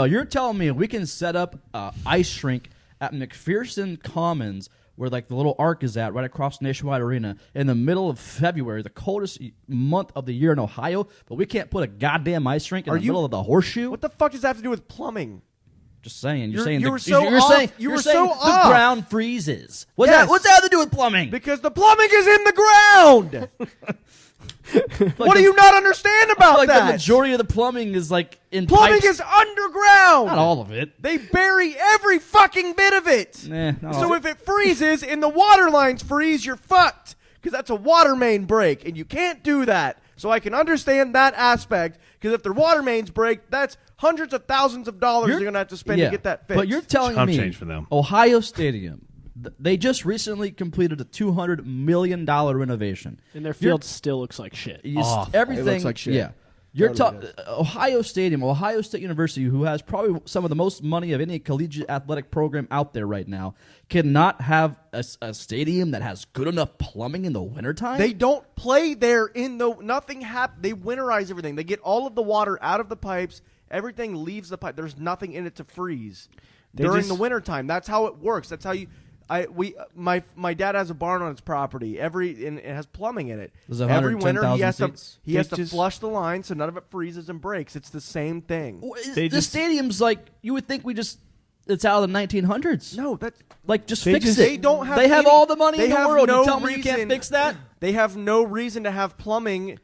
You're telling me we can set up an ice rink at McPherson Commons, where like the little arc is at, right across Nationwide Arena, in the middle of February, the coldest month of the year in Ohio, but we can't put a goddamn ice rink in the middle of the horseshoe? What the fuck does that have to do with plumbing? Just saying. You're You're- saying you the, were so you're off. saying You you're were saying so the off. ground freezes. What's Yes. that have to do with plumbing? Because the plumbing is in the ground. What do you not understand I feel about like that? the majority of the plumbing is like in Plumbing pipes. is underground. Not all of it. They bury every fucking bit of it. Not So all. if it freezes and the water lines freeze, you're fucked. Because that's a water main break, and you can't do that. So I can understand that aspect. Because if their water mains break, that's hundreds of thousands of dollars you're going to have to spend to get that fixed. But you're telling Chump me change for them. Ohio Stadium, they just recently completed a $200 million renovation. And their field still looks like shit. Everything It looks like shit. Yeah. You're Totally Ohio Stadium, Ohio State University, who has probably some of the most money of any collegiate athletic program out there right now, cannot have a stadium that has good enough plumbing in the wintertime? They don't play there in the nothing happens. They winterize everything. They get all of the water out of the pipes. Everything leaves the pipe. There's nothing in it to freeze during the wintertime. That's how it works. That's how you. My dad has a barn on his property. And it has plumbing in it. There's Every winter 110,000 he has They to just- flush the line so none of it freezes and breaks. It's the same thing. The stadium's like, you would think it's out of the 1900s. No, that's Like, just They fix just- it. they don't have. They have any- all the money they in the have world. No You tell me you reason- can't fix that? They have no reason to have plumbing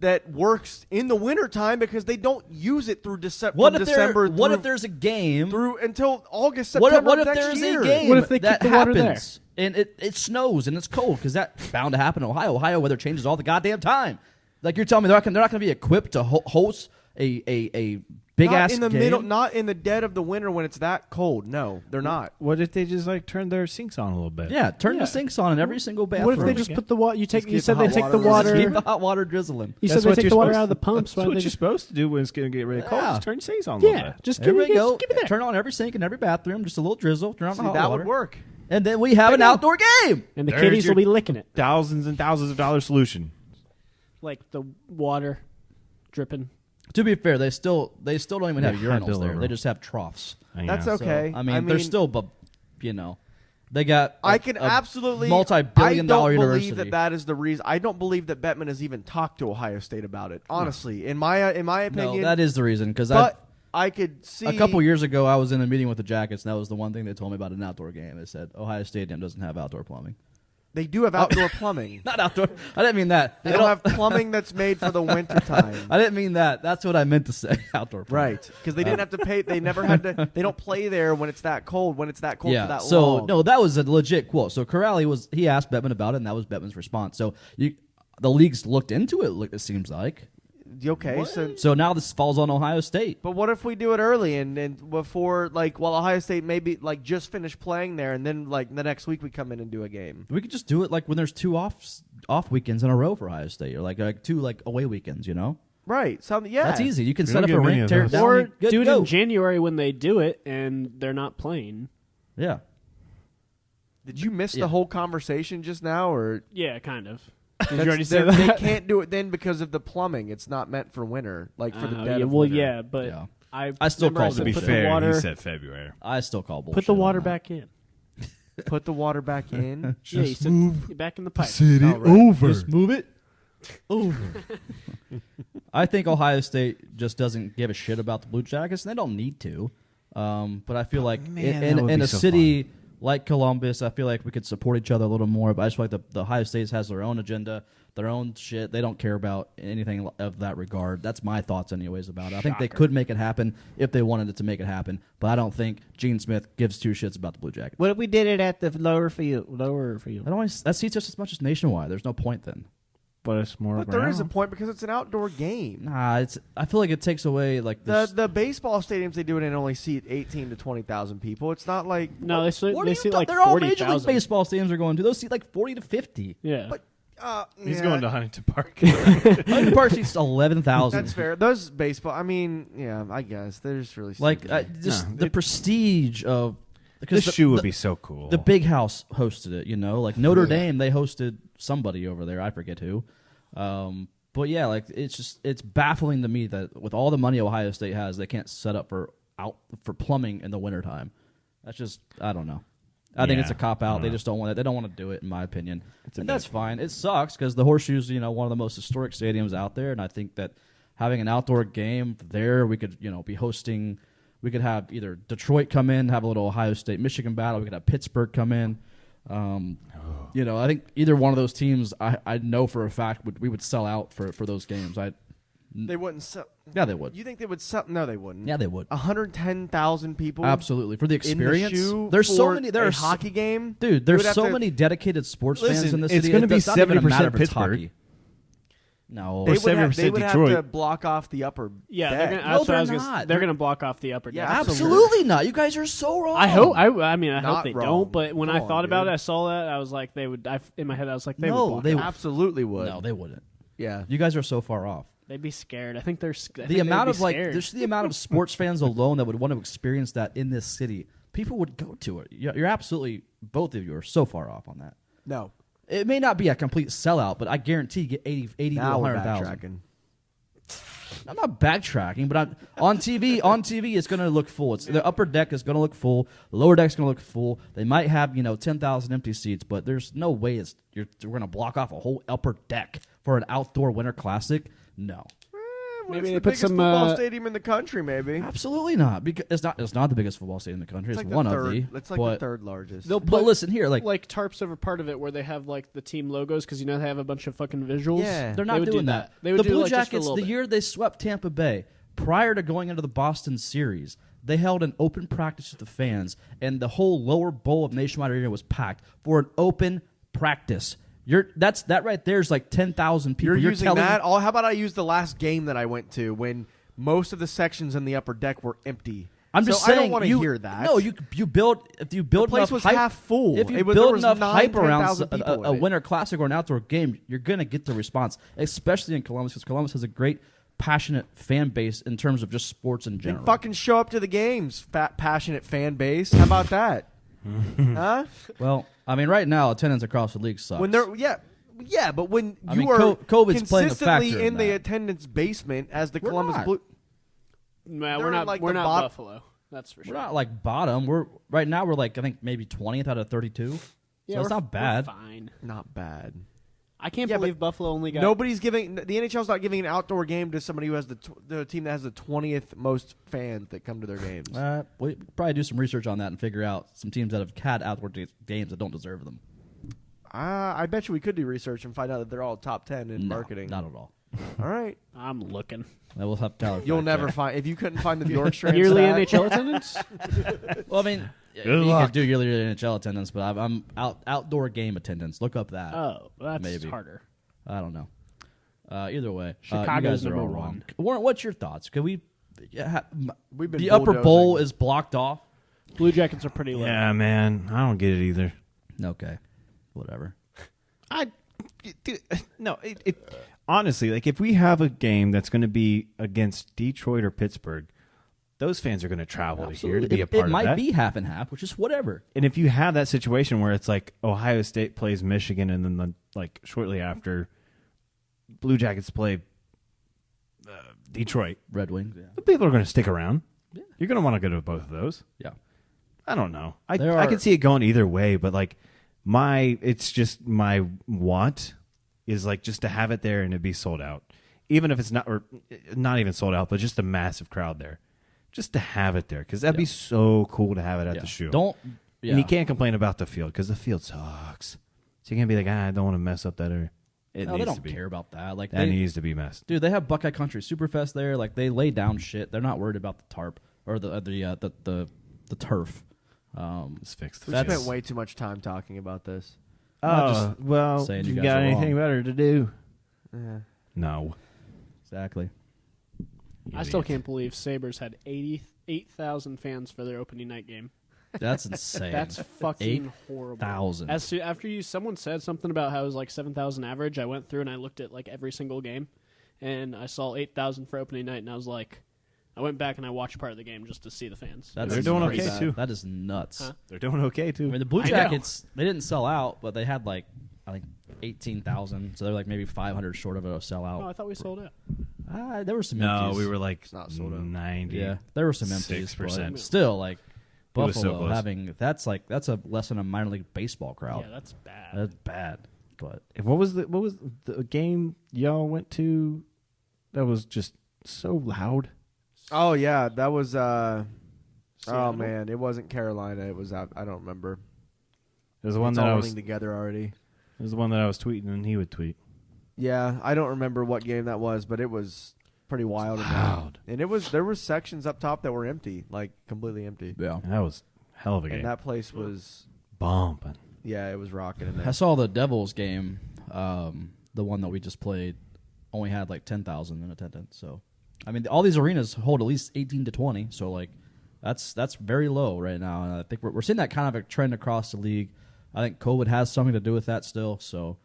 that works in the wintertime because they don't use it through December. What December if there's a game? through until August, September What if next there's year? a game What if they that keep the water happens and it snows and it's cold? Because that's bound to happen in Ohio. Ohio weather changes all the goddamn time. Like you're telling me they're not going to be equipped to host a big Not ass in the game? middle, not in the dead of the winter when it's that cold. No, they're not. What if they just like turn their sinks on a little bit? Yeah, turn the sinks on in every single bathroom. What if they just put the water? You keep said the they hot take the water Just keep water. the hot water drizzling? You That's said what they take you're the water supposed out of the to- pumps. That's Why what don't they you're just supposed to do when it's going to get really cold. Yeah. Just turn your sinks on a little yeah, bit. just There give we me go. Give me that. Turn on every sink in every bathroom. Just a little drizzle. Turn on See, the hot that water. would work. And then we have an outdoor game. And the There's kiddies your- will be licking it Thousands and thousands of dollar solution. like the water dripping. To be fair, they still don't even have Yeah, high urinals bill there. over. They just have troughs. That's Yeah. okay. I mean, they're still, they got. I can absolutely multi-billion-dollar I don't university. believe that is the reason. I don't believe that Bettman has even talked to Ohio State about it. Honestly, in my opinion, No, that is the reason. Because But I could see a couple years ago, I was in a meeting with the Jackets, and that was the one thing they told me about an outdoor game. They said Ohio Stadium doesn't have outdoor plumbing. They do have outdoor plumbing. Not outdoor. I didn't mean that. They don't have plumbing that's made for the winter time. I didn't mean that. That's what I meant to say. Outdoor plumbing. Right, because they didn't have to pay. They never had to. They don't play there when it's that cold. When it's that cold for that so long. no, that was a legit quote. So Corrali he asked Bettman about it, and that was Bettman's response. So the league's looked into it. It seems like. Okay, So now this falls on Ohio State. but what if we do it early and before while Ohio State maybe just finish playing there and then the next week we come in and do a game. We could just do it like when there's two off weekends in a row for Ohio State, or like two away weekends. Right, something. Yeah, That's easy. You can We set don't up a get many rink, of tear it those. down, Or and good do to it go. in January when they do it and they're not playing. Yeah. Did you miss Yeah. the whole conversation just now, or Yeah, kind of. Did That's- you already say they that? can't do it then because of the plumbing? It's not meant for winter, for the dead of well, winter. yeah, but Yeah. I still remember call I it To said be put fair, the water, he said February. I still call bullshit. put the on water that. back in. Put the water back in. Yeah, you said back in the pipe. City Oh, right. over. Just move it over. I think Ohio State just doesn't give a shit about the Blue Jackets, and they don't need to. But I feel like Man, that would in be a so city like Columbus, I feel like we could support each other a little more. But I just feel like the Ohio State has their own agenda, their own shit. They don't care about anything of that regard. That's my thoughts, anyways, about it. I think they could make it happen if they wanted it to make it happen. But I don't think Gene Smith gives two shits about the Blue Jackets. What if we did it at the lower field? That seats just as much as Nationwide. There's no point then. but more But there is a point because it's an outdoor game. Nah, I feel like it takes away like The baseball stadiums they do it in only seat 18 to 20,000 people. It's not like No, they see like they're all Major 40,000. League Baseball stadiums are going to. Those seat like 40 to 50. Yeah. But He's going to Huntington Park. Huntington Park seats 11,000. That's fair. Those baseball. I mean, yeah, I guess they're just really Like stupid. just the prestige of because This shoe would be so cool. The Big House hosted it, you know, like Notre Dame. They hosted somebody over there. I forget who. But yeah, like it's baffling to me that with all the money Ohio State has, they can't set up for plumbing in the wintertime. That's just I don't know. I think it's a cop out. They just don't want it. They don't want to do it, in my opinion. And that's fine. It sucks because the Horseshoe's, you know, one of the most historic stadiums out there, and I think that having an outdoor game there, we could, you know, be hosting. We could have either Detroit come in, have a little Ohio State Michigan battle. We could have Pittsburgh come in. You know, I think either one of those teams, I know for a fact we would sell out for those games. They wouldn't sell. Yeah, they would. You think they would sell? No, they wouldn't. Yeah, they would. 110,000 people. Absolutely for the experience. In the shoe there's so for many. a There's hockey game, dude. There's so many dedicated sports fans in this it's city. gonna be It's not even a 70% matter if it's Pittsburgh. hockey. No, They would, have, 70% they would have Detroit. to block off the upper. Yeah, deck. they're gonna, No, that's what I was they're gonna, not. They're going to block off the upper Yeah, deck. absolutely not. You guys are so wrong. I hope. I mean, I Not hope they wrong. don't. But when Come I on, thought about dude. it, I saw that. I was like, they would. In my head, I was like, they No, would. Block they it. would. Absolutely would. No, they wouldn't. Yeah. You guys are so far off. They'd be scared. I think they're. The amount of there's the amount of sports fans alone that would want to experience that in this city. People would go to it. You're absolutely, both of you are so far off on that. No. It may not be a complete sellout, but I guarantee you get 80 to Now we're 100,000. backtracking. I'm not backtracking, but on TV, it's going to look full. The upper deck is going to look full. The lower deck is going to look full. They might have 10,000 empty seats, but there's no way we're going to block off a whole upper deck for an outdoor winter classic. No, Maybe it's they the put biggest some, football stadium in the country. Maybe absolutely not. Because it's not the biggest football stadium in the country. It's like one the of third. the. It's like the third largest. They'll But put listen here, like tarps over part of it where they have like the team logos because they have a bunch of fucking visuals. Yeah. they're They not would doing do that. They would The do Blue like just for a Jackets, little the bit. year they swept Tampa Bay, prior to going into the Boston series, they held an open practice with the fans, and the whole lower bowl of Nationwide Arena was packed for an open practice. That right there is like 10,000 people. You're using that? How about I use the last game that I went to when most of the sections in the upper deck were empty? I'm just saying. I don't want to hear that. No, you build if you build The place enough was hype, half full. If you There build was enough 9,000, hype around 10,000 people a in it. winter classic or an outdoor game, you're gonna get the response, especially in Columbus, because Columbus has a great, passionate fan base in terms of just sports in Then general. fucking show up to the games, fat passionate fan base. How about that? Huh? Well, I mean, right now attendance across the league sucks. When they're but when I you mean, are COVID's playing a consistently factor in in the that. attendance basement as the We're Columbus not. Blue. Nah, They're we're not. like we're the not bot- Buffalo. That's for sure. we're not like bottom. We're right now. We're like I think maybe 20th out of 32. So it's we're- not bad. We're fine. Not bad. I can't Yeah, believe Buffalo only got. Nobody's giving the NHL's not giving an outdoor game to somebody who has the team that has the 20th most fans that come to their games. We probably do some research on that and figure out some teams that have had outdoor games that don't deserve them. I bet you we could do research and find out that they're all top 10 in No, marketing. not at all. All right. I'm looking. I will have Tyler. You'll fact never check. find if you couldn't find the Bjorkstrand Yearly stat. NHL attendance. Well, I mean, you luck. could do yearly NHL attendance, but I'm outdoor game attendance. Look up that. Oh, that's Maybe. harder. I don't know. Either way, you Chicago's guys are all number wrong. one. Warren, what's your thoughts? Could we? We've been The upper bulldozing. bowl is blocked off. Blue Jackets are pretty low. Yeah, man. I don't get it either. Okay, whatever. Honestly, like if we have a game that's going to be against Detroit or Pittsburgh, those fans are going to travel to here to be a part it of might that. be half and half, which is whatever. And if you have that situation where it's like Ohio State plays Michigan, and then like shortly after, Blue Jackets play Detroit, Red Wings. the people are going to stick around. Yeah. You're going to want to go to both of those. Yeah. I don't know. There I are- can see it going either way, but like it's just my want is like just to have it there and it be sold out, even if it's not or not even sold out, but just a massive crowd there, just to have it there because that'd be so cool to have it at Yeah. the shoe. Don't. Yeah. And you can't complain about the field because the field sucks. So you can't be like, I don't want to mess up that area. It No, needs they to don't be. care about that. Like That needs to be messed. dude, they have Buckeye Country Superfest there. Like they lay down shit. They're not worried about the tarp or the turf. It's fixed. We spent way too much time talking about this. just well, saying you you guys got are anything wrong. better to do? No. Exactly. I still Idiot. can't believe Sabres had 88,000 fans for their opening night game. That's insane. That's fucking horrible. 8,000. After someone said something about how it was like 7,000 average, I went through and I looked at like every single game, and I saw 8,000 for opening night, and I was like, I went back and I watched part of the game just to see the fans. They're doing crazy. okay, too. That is nuts. Huh? They're doing okay, too. I mean, the Blue I know. Jackets, they didn't sell out, but they had like, I think, 18,000. So they're like maybe 500 short of a Oh, I sellout. thought we sold out. There were some No, empties. we were like not sold out. 90. Yeah, there were some empties. 6%. But still, like, It was so Buffalo close. having, that's a less than a minor league baseball crowd. Yeah, that's bad. That's bad. But What was the game y'all went to that was just so loud? Oh yeah, that was. Oh Seattle? man, it wasn't Carolina. It was. I don't remember. It was the one It's that all I was. running together already. It was the one that I was tweeting, and he would tweet. Yeah, I don't remember what game that was, but it was pretty wild. Loud. And there were sections up top that were empty, like completely empty. yeah. That was a hell of a game. And that place was, Bumping. yeah, it was rocking in I there. saw the Devils game, the one that we just played, only had like 10,000 in attendance. So, I mean, all these arenas hold at least 18 to 20. So, like, that's very low right now. And I think we're seeing that kind of a trend across the league. I think COVID has something to do with that still. So,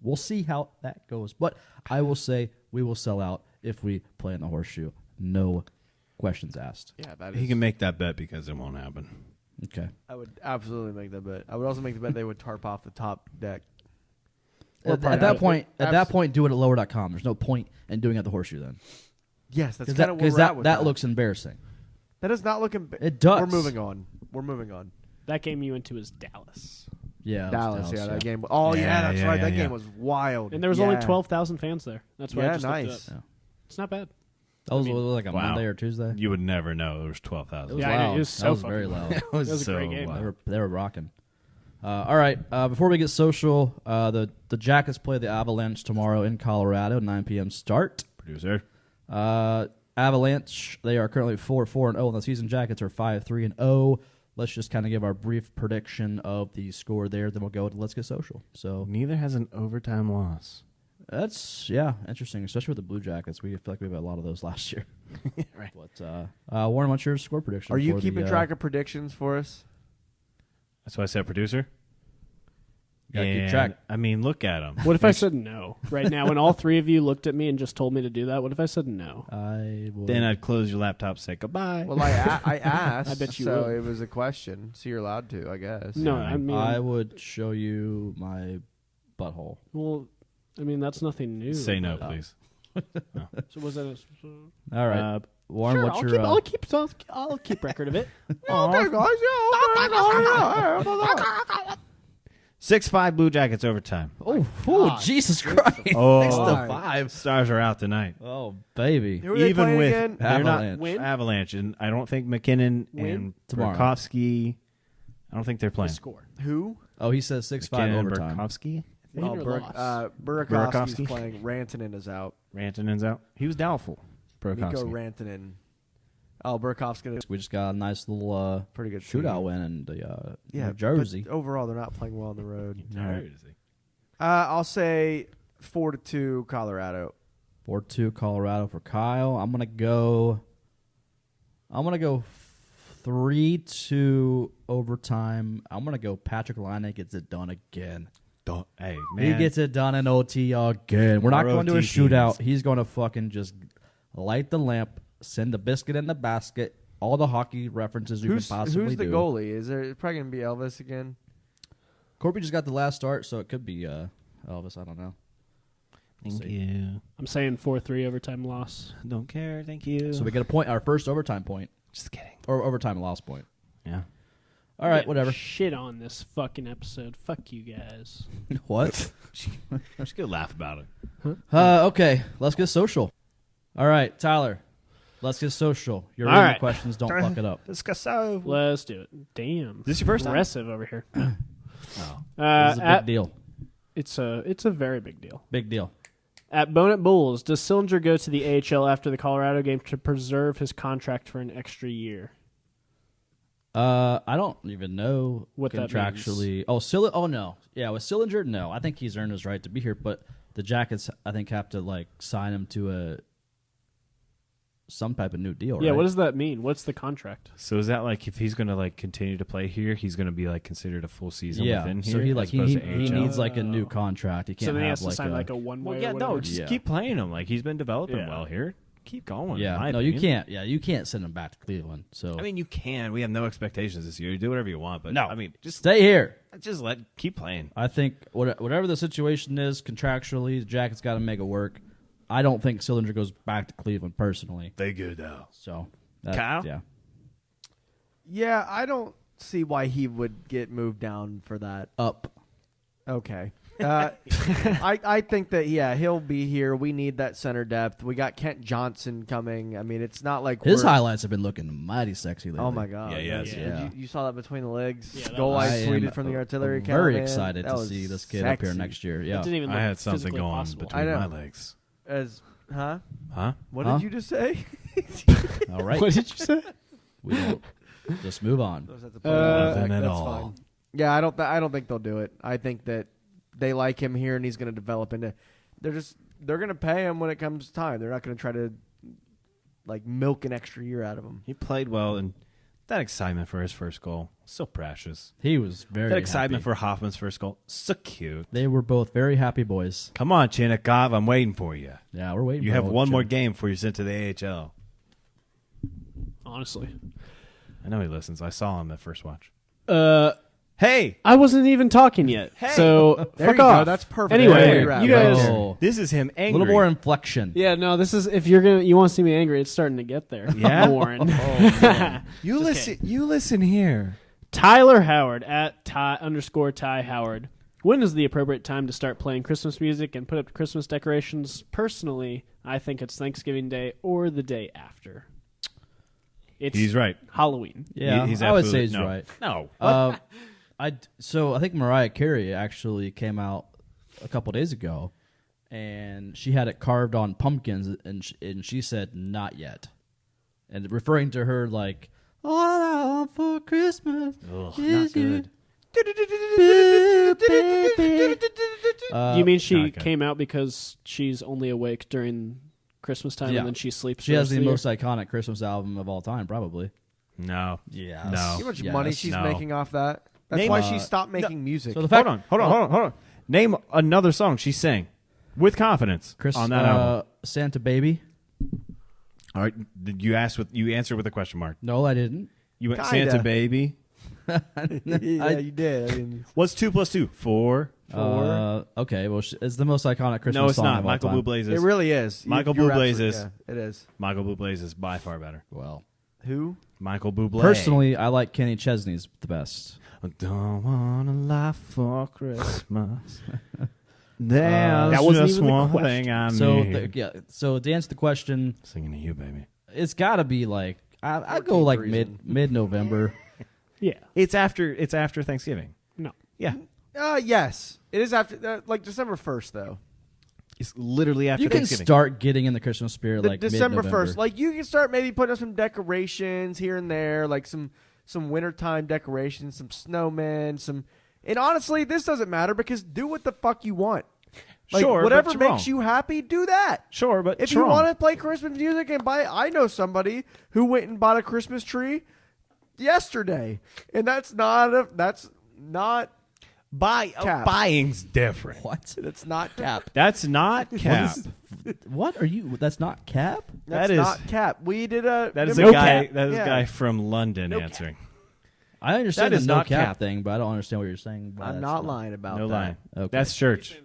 we'll see how that goes. But I will say we will sell out if we play in the Horseshoe. No questions asked. Yeah, that He is. can make that bet because it won't happen. Okay. I would absolutely make that bet. I would also make the bet they would tarp off the top deck. Or At probably that not. point, Abs- do it at lower.com. There's no point in doing it at the Horseshoe then. yes, that's Because kind of where we're at with that looks embarrassing. That does not look. It does. We're moving on. That game you went to was Dallas, Yeah, it was Dallas, yeah, that game. Oh yeah, Yeah, that's yeah, right. yeah, That yeah. game was wild. and there was Yeah. only 12,000 fans there. That's why I Yeah, just looked it nice. up. Yeah. It's not bad. That was, I mean, like a wow. Monday or Tuesday. You would never know there was It 12,000. was Yeah, I know. loud. It was so that was fucking very loud. It was, That was a so great game. loud. They were rocking. All right. Before we get social, the Jackets play the Avalanche tomorrow in Colorado, 9 p.m. start. Producer. Avalanche, they are currently 4-4-0 in the season. Jackets are 5-3-0. Let's just kind of give our brief prediction of the score there. Then we'll go to Let's Get Social. So Neither has an overtime loss. that's, interesting, especially with the Blue Jackets. We feel like we had a lot of those last year. Right. But Warren, what's your score prediction? Are you for keeping the, track of predictions for us? That's why I said producer. Gotta keep And, track. I mean, look at him. What if I said no right now? When all three of you looked at me and just told me to do that, what if I said no? I will. Then I'd close your laptop, say goodbye. Well, I asked. I bet you so will. it was a question, so you're allowed to, I guess. No, Yeah. I mean, I would show you my butthole. well, I mean that's nothing new. say no, but- please. So was that? All right, Warren, Sure, what's I'll your? keep, I'll keep record of it. Okay, guys. Yeah. 6-5 Blue Jackets overtime. Jesus Christ! Oh, 6-5. Stars are out tonight. Oh baby. Who are they Even playing with again? they're not Avalanche. Win? Avalanche, and I don't think McKinnon Win? and Tomorrow. Burakovsky. I don't think they're The playing. score. Who? Oh, he says 6-5 McKinnon and overtime. Burakovsky. Win or loss? Burakovsky's Burakovsky? playing. Rantanen is out. Rantanen's out. He was doubtful. Nico Burakovsky. Rantanen. Oh, Burakovsky. We just got a nice little Pretty good shootout team. win in the Yeah, New Jersey. but overall, they're not playing well on the road. Jersey. I'll say 4-2 Colorado. 4-2 Colorado for Kyle. I'm gonna go 3-2 overtime. I'm gonna go Patrick Laine gets it done again. Hey, He man. gets it done in OT again. We're not More going to a OT shootout. teams. He's going to fucking just light the lamp, send the biscuit in the basket, all the hockey references you Who's can possibly the do. goalie? Is there probably gonna be Elvis again? Corby just got the last start, so it could be Elvis. I don't know. Thank see. you. I'm saying 4-3 overtime loss. Don't care. Thank you. So we get a point, our first overtime point, Just kidding. or overtime loss point. Yeah. All right, Get whatever. Shit on this fucking episode. Fuck you guys. What? Just go laugh about it. Okay, let's get social. All right, Tyler, let's get social. Your All reading right. questions don't fuck it up. Discusso. Let's do it. Damn. This your first time? Aggressive over here. Oh. This is a big deal. It's a very big deal. Big deal. At Bonnet Bulls, does Sillinger go to the AHL after the Colorado game to preserve his contract for an extra year? I don't even know What that contractually. Oh, no. Yeah, with Sillinger, no. I think he's earned his right to be here. But the Jackets, I think, have to like sign him to some type of new deal. Yeah, right? what does that mean? What's the contract? So is that like if he's going to like continue to play here, he's going to be like considered a full season within here? So he like as opposed to he AHL? needs like a new contract. He can't So then he have has to sign like a one-way Well, yeah, or no, whatever? just Yeah. keep playing him. Like he's been developing Yeah. well here. Keep going. in Yeah, my no, you opinion. can't. Yeah, you can't send him back to Cleveland. So I mean, you can. We have no expectations this year. You do whatever you want, but no, I mean, just stay here. keep playing. I think whatever the situation is contractually, the Jackets got to make it work. I don't think Sillinger goes back to Cleveland personally. They good though. So, Kyle? yeah, Yeah, I don't see why he would get moved down for that. up. Okay. I think that, he'll be here. We need that center depth. We got Kent Johnson coming. I mean, it's not like His we're- highlights have been looking mighty sexy lately. Oh, my God. Yeah, yes. Yeah. You saw that between the legs? Yeah, that Goal was- I I am tweeted from the artillery camp. very man. excited That to was see this kid up here sexy. next year. It Yeah, didn't even look I had something physically going possible. between I know. my legs. Huh? Huh? What Huh? did you just say? all right. What did you say? We don't just move on. Nothing at That's all. fine. Yeah, I don't think they'll do it. I think that they like him here, and he's going to develop into. They're going to pay him when it comes time. They're not going to try to like milk an extra year out of him. He played well, and that excitement for his first goal, so precious. He was very That excitement happy. for Hoffman's first goal, so cute. They were both very happy boys. Come on, Chinakhov, I'm waiting for you. Yeah, we're waiting. You for have old one more Jim. game before you're sent to the AHL. Honestly. I know he listens. I saw him at first watch. Hey, I wasn't even talking yet. So There fuck you go. off. That's perfect. Anyway, There you you guys. go. This is him A angry. little more inflection. Yeah, no, this is if you want to see me angry, it's starting to get there. Yeah? Warren. You listen. You listen here. Tyler Howard at Ty_Ty Howard. When is the appropriate time to start playing Christmas music and put up Christmas decorations? Personally, I think it's Thanksgiving Day or the day after. It's He's right. Halloween. Yeah, He's I would say absolutely- he's no. right. No. So I think Mariah Carey actually came out a couple days ago, and she had it carved on pumpkins, and she said not yet, and referring to her like all I want for Christmas Ugh, is not good. you mean she not good. came out because she's only awake during Christmas time Yeah. and then she sleeps? She the has rest the of most iconic Christmas album of all time, probably. No. Yeah. No. See how much Yes. money she's No. making off that? That's Name- why she stopped making music. So the fact, Hold on. Name another song she sang with confidence Chris, on that album. Santa Baby. All right. Did you answered with a question mark? No, I didn't. You went Kinda. Santa Baby. Yeah, you did. I mean, What's 2 + 2? 4. Okay, well, it's the most iconic Christmas No, it's song not. of all Michael time. Bublé's it is. really is. Michael You're Bublé's absolutely- is. Yeah, it is. Michael Bublé's is by far better. Well, Who? Michael Bublé. personally, I like Kenny Chesney's the best. I don't want a life for Christmas. There's That wasn't just even the one question. thing I So need. so to answer the question, Singing to you, baby. it's got to be like I go like 14th reason. mid November. Yeah. It's after Thanksgiving. No. Yeah. Yes. It is after, like December 1st, though. It's literally after You can Thanksgiving. start getting in the Christmas spirit like December mid-November. 1st. Like, you can start maybe putting up some decorations here and there, like some wintertime decorations, some snowmen, and honestly, this doesn't matter because do what the fuck you want. Like, Sure, but whatever it's makes wrong. you happy, do that. Sure, but If you want to play Christmas music and I know somebody who went and bought a Christmas tree yesterday, and that's not Cap. buying's different. What? That's not cap. That's not cap. What are you? That's not Cap. That's That is- not cap. We did a. That is no a guy. cap. That is Yeah. a guy from London No cap. answering. I understand That the is no not cap cap. thing, but I don't understand what you're saying. by I'm that's not lying about No that. lie. Okay. That's church.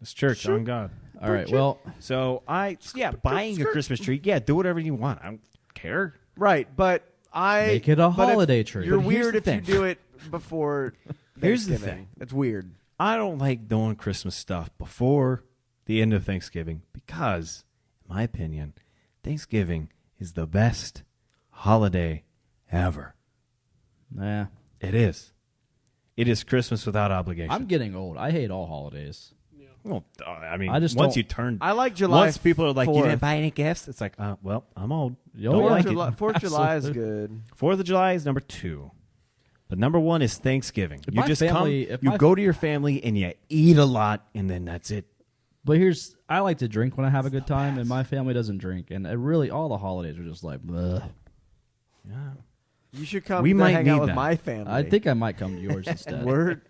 It's church on God. All right. Well, So buying a Christmas tree. Yeah, do whatever you want. I don't care. Right, but make it a but if- holiday tree. You're But here's weird the if you thing. do it before. Here's the Thanksgiving. thing. It's weird. I don't like doing Christmas stuff before the end of Thanksgiving because, in my opinion, Thanksgiving is the best holiday ever. Nah, It is. It is Christmas without obligation. I'm getting old. I hate all holidays. Well, I mean, I just once don't- you turn, I like July. once people are like, you 4th. didn't buy any gifts, it's like, well, I'm old. Yo, Don't yeah. like July, it. 4th of July is Absolutely. good. 4th of July is number 2. But number 1 is Thanksgiving. If You my just family- if you my- go to your family and you eat a lot, and then that's it. But I like to drink when I have a good time, and my family doesn't drink, and all the holidays are just like, bleh. Yeah. You should come We to might hang need out with that. my family. I think I might come to yours instead. we're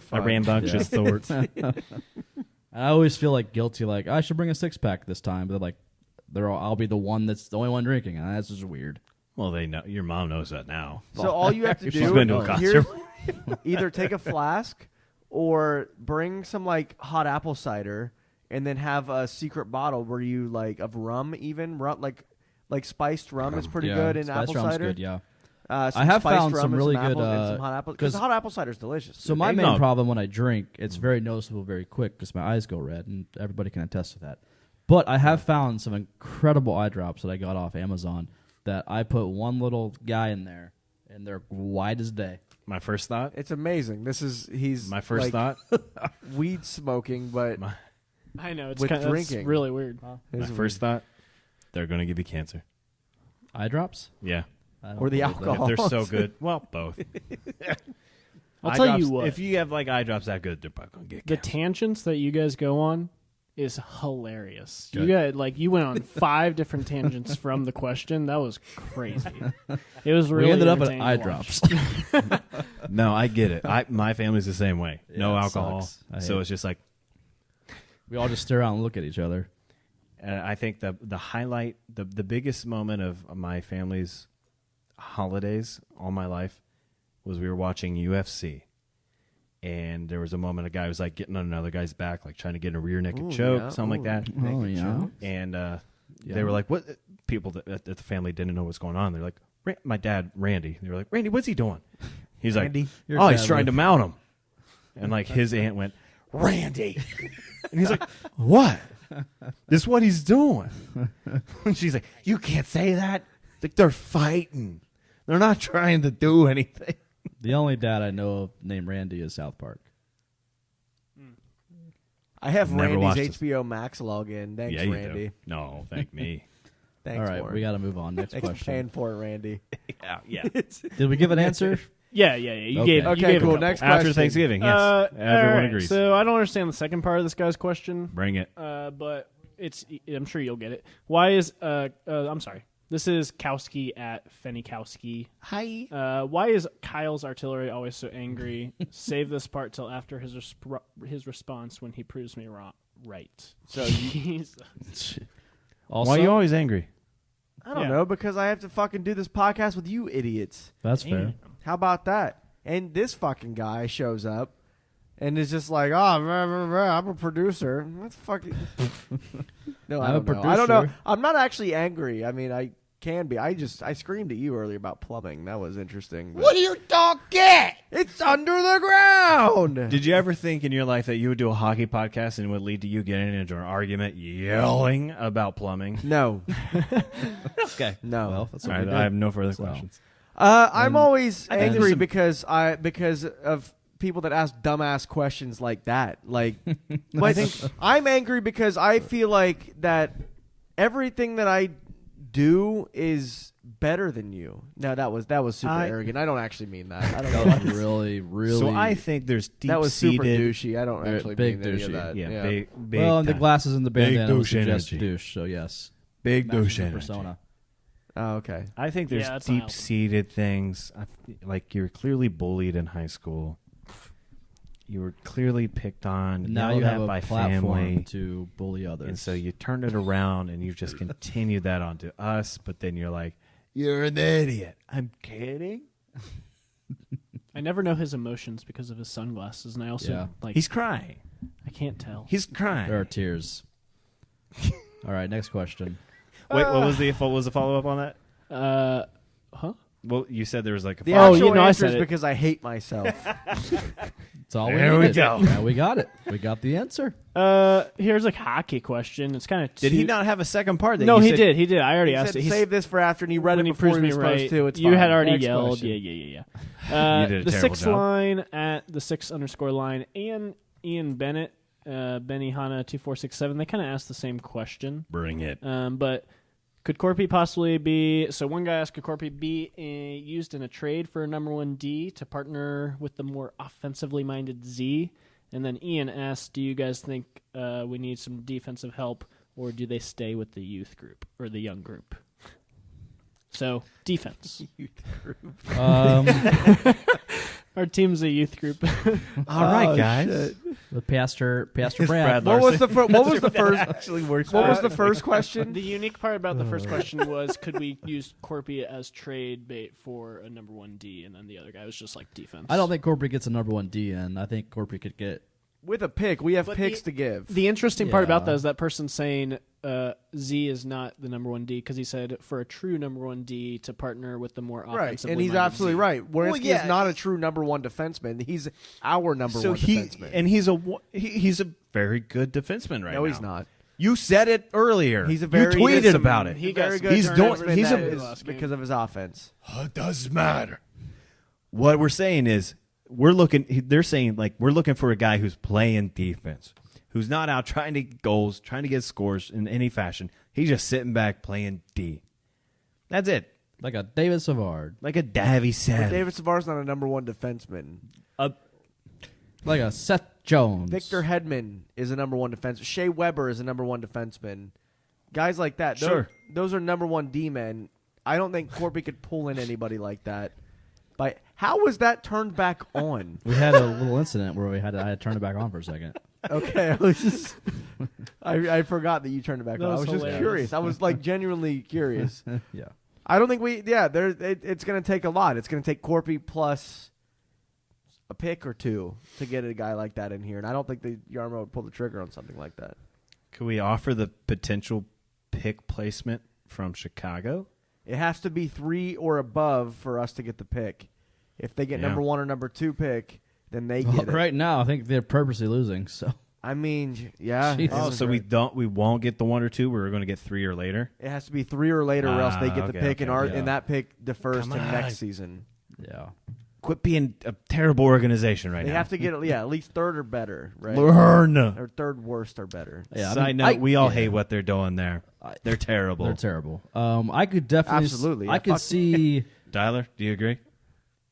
fun. A rambunctious sort. I always feel like guilty, like I should bring a 6-pack this time, but like I'll be the one that's the only one drinking, and that's just weird. Well, they know. Your mom knows that now. So all you have to She's do been to a concert. either take a flask or bring some like hot apple cider, and then have a secret bottle where you like of rum, even rum like spiced rum is pretty good in spiced apple rum's cider. Good, yeah. Some I have spiced found rum some and really some good apples and some hot apple because hot apple cider is delicious. So my main Eggnog. problem when I drink, it's very noticeable very quick because my eyes go red, and everybody can attest to that. But I have found some incredible eye drops that I got off Amazon that I put one little guy in there, and they're white as day. My first thought. It's amazing. He's My first like, thought. weed smoking, but I know it's with kind of drinking. really weird. My first thought. They're going to give you cancer. Eye drops? Yeah. I don't Or the believe that. alcohol. If they're so good. Well, both. I'll Eye tell drops, you what. If you have like eye drops that good, they're probably going to get The cancer. tangents that you guys go on is hilarious. Good. You went on 5 different tangents from the question. That was crazy. It was really We ended up at entertaining eye to watch. drops. No, I get it. My family's the same way. No Yeah, it alcohol. sucks. I So hate it's just like, We all just stare around and look at each other. I think the highlight, the biggest moment of my family's holidays all my life was we were watching UFC. And there was a moment a guy was like getting on another guy's back, like trying to get a rear naked choke, something like that. Oh, yeah. And they were like, "What?" People that the family didn't know what's going on. They're like, "My dad, Randy." They were like, "Randy, what's he doing?" He's Randy? like, "Oh, he's trying to mount him." And like his aunt went, "Randy," and he's like, "What? This is what he's doing." And she's like, "You can't say that. Like they're fighting. They're not trying to do anything." The only dad I know of named Randy is South Park. I have Never watched Randy's this. HBO Max login. Thanks, yeah, you Randy. do. No, thank me. Thanks, All right, Warren. we got to move on. Next Thanks for question. paying for it, Randy. Yeah. Did we give an answer? Yeah. You Okay. gave. Okay, you gave a cool. couple. Next After question. Thanksgiving, yes. Everyone all right, agrees. So I don't understand the second part of this guy's question, Bring it. but I'm sure you'll get it. Why is I'm sorry. This is Kowski at Fenikowski. Hi. Why is Kyle's artillery always so angry? Save this part till after his response when he proves me wrong. Right. So he's Also, Why are you always angry? I don't Yeah. know, because I have to fucking do this podcast with you idiots. That's fair. How about that? And this fucking guy shows up and is just like, oh, I'm a producer. That's fucking. No, I I'm a don't know. I don't know. producer. I'm not actually angry. I mean, I can be. I screamed at you earlier about plumbing. That was interesting. What do you talking? It's under the ground. Did you ever think in your life that you would do a hockey podcast and it would lead to you getting into an argument yelling about plumbing? No. Okay. No. Well, that's All what right, we did. I have no further So. questions. I'm always I think there's angry some- because of people that ask dumbass questions like that. Like, I'm angry because I feel like that everything that I do is better than you. No, that was super arrogant. I don't actually mean that. I don't That know. was really. So I think there's That was super deep-seated... douchey. I don't actually big mean any of douchey. that. Yeah, big well, and the time. glasses and the Big bandana was douche just energy. douche. So yes, Big Matches douche the energy. persona. Oh, okay. I think there's Yeah, that's not deep-seated things. Like you're clearly bullied in high school. You were clearly picked on. And now yelled you have at a by platform family. to bully others. And so you turned it around and you just continued that onto us, but then you're like, you're an idiot. I'm kidding. I never know his emotions because of his sunglasses, and I also Yeah. like He's crying. I can't tell. He's crying. there are tears. All right, next question. Wait, what was the follow-up on that? Huh? Well, you said there was like a The follow-up. actual you know, I answer said is it. because I hate myself. That's all we There we needed. go. Yeah, we got it. We got the answer. Here's a hockey question. It's kind of Did he not have a second part? That No, you he said- did. He did. I already He asked said, it. He save this for after, and he read when it he before proves he me was right. supposed to. It's You fine. had already Next yelled. question. Yeah. You did a The terrible 6 job. line at the 6_line and Ian Bennett, Benny Hanna 2467. They kind of asked the same question. Bring it. But could Corpy possibly be? So one guy asked, could Corpy be used in a trade for a number 1 D to partner with the more offensively minded Z? And then Ian asks, do you guys think we need some defensive help, or do they stay with the youth group or the young group? So, defense. Our team's a youth group. All right, guys. With Pastor Brad. What was the first? Actually works. What was the first question? The unique part about the first question was, could we use Corpy as trade bait for a number 1D? And then the other guy was just like defense. I don't think Corpy gets a number 1D in. I think Corpy could get... With a pick, we have picks to give. The interesting part about Yeah. that is that person saying Z is not the number 1D because he said for a true number 1D to partner with the more Right, offensively and he's minded absolutely Z. right. Wierenski is not a true number 1 defenseman. He's our number 1 defenseman. He's a very good defenseman right now. No, he's not. You said it earlier. He's a very you tweeted good- about it. He Very got good He's turned doing- over he's to a- that is last game. because of his offense. It doesn't matter. What we're saying is they're saying like we're looking for a guy who's playing defense, who's not out trying to get goals, trying to get scores in any fashion. He's just sitting back playing D. That's it. Like a David Savard. Like a Davy But said. David Savard's not a number 1 defenseman. Like a Seth Jones. Victor Hedman is a number 1 defenseman. Shea Weber is a number 1 defenseman. Guys like that. Sure. Those are number 1 D-men. I don't think Corpy could pull in anybody like that. But how was that turned back on? We had a little incident where I had to turn it back on for a second. Okay, I was just... I forgot that you turned it back That on. I was was just hilarious. curious. I was like genuinely curious. Yeah. I don't think it's going to take a lot. It's going to take Corpy plus a pick or two to get a guy like that in here. And I don't think the Yarmo would pull the trigger on something like that. Could we offer the potential pick placement from Chicago? It has to be 3 or above for us to get the pick. If they get Yeah. number 1 or number 2 pick, then they get it. Right now, I think they're purposely losing. So I mean, yeah. Jesus. Oh, so we won't get the 1 or 2. We're going to get 3 or later. It has to be 3 or later, or else they get the Okay, pick, okay, yeah. and that pick defers Come to on. next season. yeah. Quit being a terrible organization right They now. have to get at least 3rd or better, right? Learn. Or 3rd worst or better. Yeah, I Side mean, note, we all yeah. hate what they're doing there. They're terrible. They're terrible. I could definitely Absolutely, I yeah, could fuck. see. Tyler, do you agree?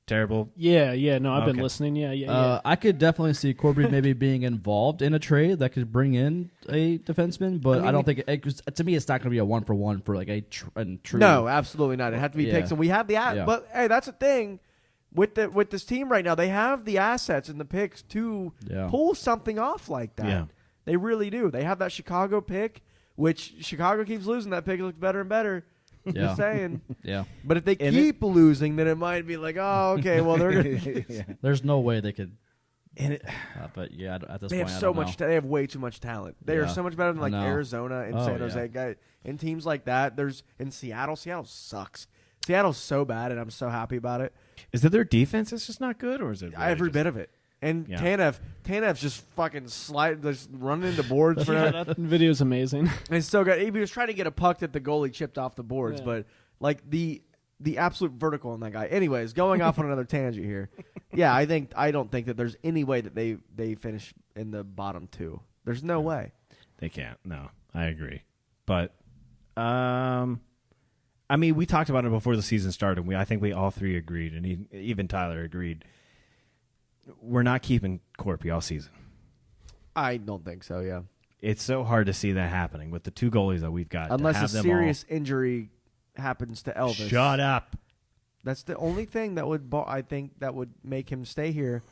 Terrible. Yeah, no, I've been Okay. listening. Yeah. I could definitely see Corby maybe being involved in a trade that could bring in a defenseman, but I don't think to me it's not going to be a 1-for-1 for like a true. No, absolutely not. It had to be Yeah. picks, and we have the Yeah. But hey, that's the thing with this team right now. They have the assets and the picks to Yeah. pull something off like that. Yeah. They really do. They have that Chicago pick, which Chicago keeps losing. That pick looks better and better. Yeah. Just saying. Yeah. But if they And keep losing, then it might be like, oh, okay, well they're gonna. There's no way they could. And it, But yeah, at this They point, have I so don't much. know. They have way too much talent. They are Yeah. so much better than like I know. Arizona and Oh, San yeah. Jose. Guy and teams like that. There's in Seattle. Seattle sucks. Seattle's so bad, and I'm so happy about it. is it their defense that's just not good, or is it really Every just- bit of it. And Yeah. Tanev's just fucking just running into boards for Yeah, now. that video's amazing. And it's so good. He was trying to get a puck that the goalie chipped off the boards, Yeah. but like the absolute vertical on that guy. Anyways, going off on another tangent here. Yeah, I don't think that there's any way that they finish in the bottom 2. There's no way. They can't. No, I agree. But, I mean, we talked about it before the season started. I think we all 3 agreed, and even Tyler agreed. We're not keeping Corpy all season. I don't think so. Yeah, It's so hard to see that happening with the 2 goalies that we've got. to unless a have them serious injury happens to all. Elvis. Shut up. That's the only thing that would I think that would make him stay here.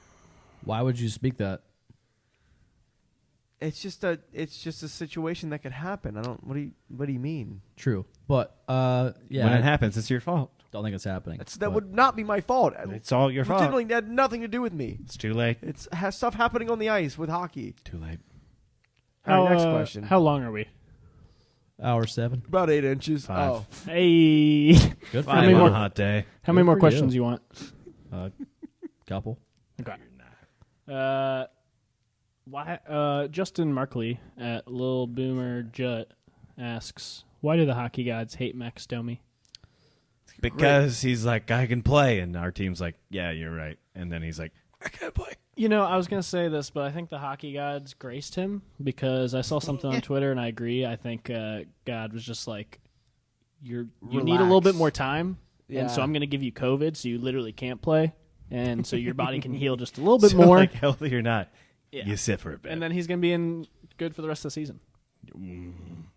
Why would you speak that? It's just a situation that could happen. I don't. What do you mean? True, but yeah, When I it happens, it's your fault. don't think it's happening. That but- would not be my fault. It's all your fault. Legitimately, that had nothing to do with me. It's too late. It's has stuff happening on the ice with hockey. Too late. All right, next question. How long are we? hour 7. About 8 inches. 5. Oh, Hey, Good for How Five many you. on more- a hot day. how many Good more for questions you. you want? Couple. Okay. Why? Justin Markley at Lil Boomer Jut asks, "Why do the hockey gods hate Max Domi?" Because he's like, I can play. And our team's like, yeah, you're right. And then he's like, I can't play. You know, I was gonna say this, but I think the hockey gods graced him because I saw something on Twitter, and I agree. I think God was just like, you need a little bit Relax. more time, and so Yeah. I'm gonna give you COVID, so you literally can't play, and so your body can heal just a little bit So, more. like, healthy or not, Yeah. You sit for a bit. And then he's going to be in good for the rest of the season.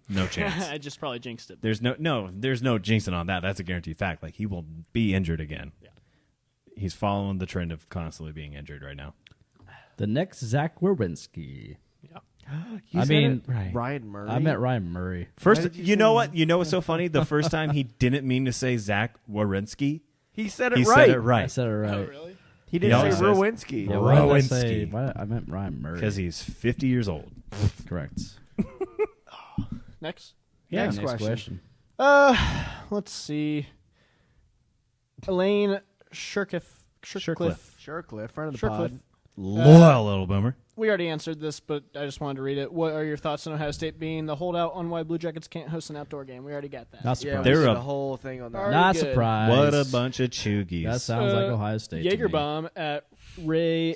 No chance. I just probably jinxed it. There's no jinxing on that. That's a guaranteed fact. Like, he will be injured again. Yeah. He's following the trend of constantly being injured right now. The next Zach Werenski. Yeah. I mean, Ryan Murray. I meant Ryan Murray. First, did you you say know that? what? You know what's so funny? The first time he didn't mean to say Zach Wierenski. He said it He right. said it I right. said it right. Oh, really? He He didn't always say says- Rowinski. Yeah, why did I Rowinski. say? I meant Ryan Murray. Because he's 50 years old. Correct. Next. Yeah, Next Next question. Let's see. Elaine Shircliffe. Surecliff, friend of the Surecliff. pod. Loyal little boomer. We already answered this, but I just wanted to read it. What are your thoughts on Ohio State being the holdout on why Blue Jackets can't host an outdoor game? We already got that. Not Yeah, surprised. we They're did a- the whole thing on that. Alright. Not good. surprised. What a bunch of chuggies. That sounds like Ohio State. to me. Jagerbomb at Ray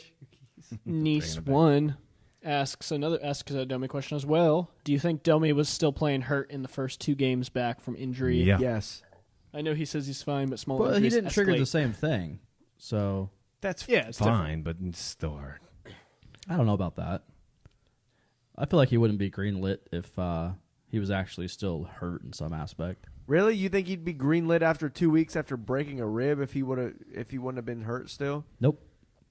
Nice One asks a Domi question as well. Do you think Domi was still playing hurt in the first 2 games back from injury? Yeah. Yes. I know he says he's fine, but small But he injuries didn't trigger escalate. the same thing. So That's it's fine, but it's still hard. I don't know about that. I feel like he wouldn't be greenlit if he was actually still hurt in some aspect. Really? You think he'd be greenlit after 2 weeks after breaking a rib if he wouldn't have been hurt still? Nope.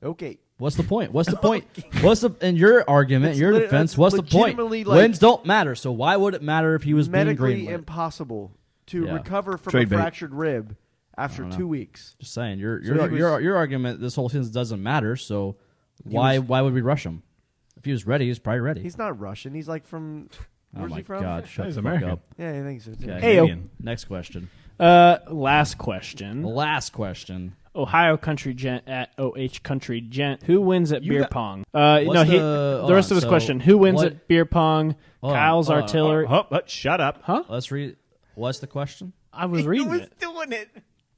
Okay. What's the point? What's the point? What's the in your argument, It's your lit- defense? it's What's the point? legitimately, like, Wins don't matter. So why would it matter if he was being Medically greenlit? impossible to Yeah. recover from Trade a bait. fractured rib after don't know. 2 weeks. Just saying, your So he was- your argument this whole season doesn't matter. So why would we rush him? If he was ready, he's probably ready. He's not Russian. He's like from. Oh Where's my he from? God! Shut He's the fuck American. up. Yeah, I think so too. Okay. Hey, Canadian. Next question. Last question. Last question. Ohio Country Gent at OH Country Gent. Who wins at beer pong? What's No, the- the hold rest on, of his so question. Who wins what- at beer pong? Hold on, Kyle's hold on. artillery. Shut up. Huh? Let's read. What's the question? I was reading it. doing it.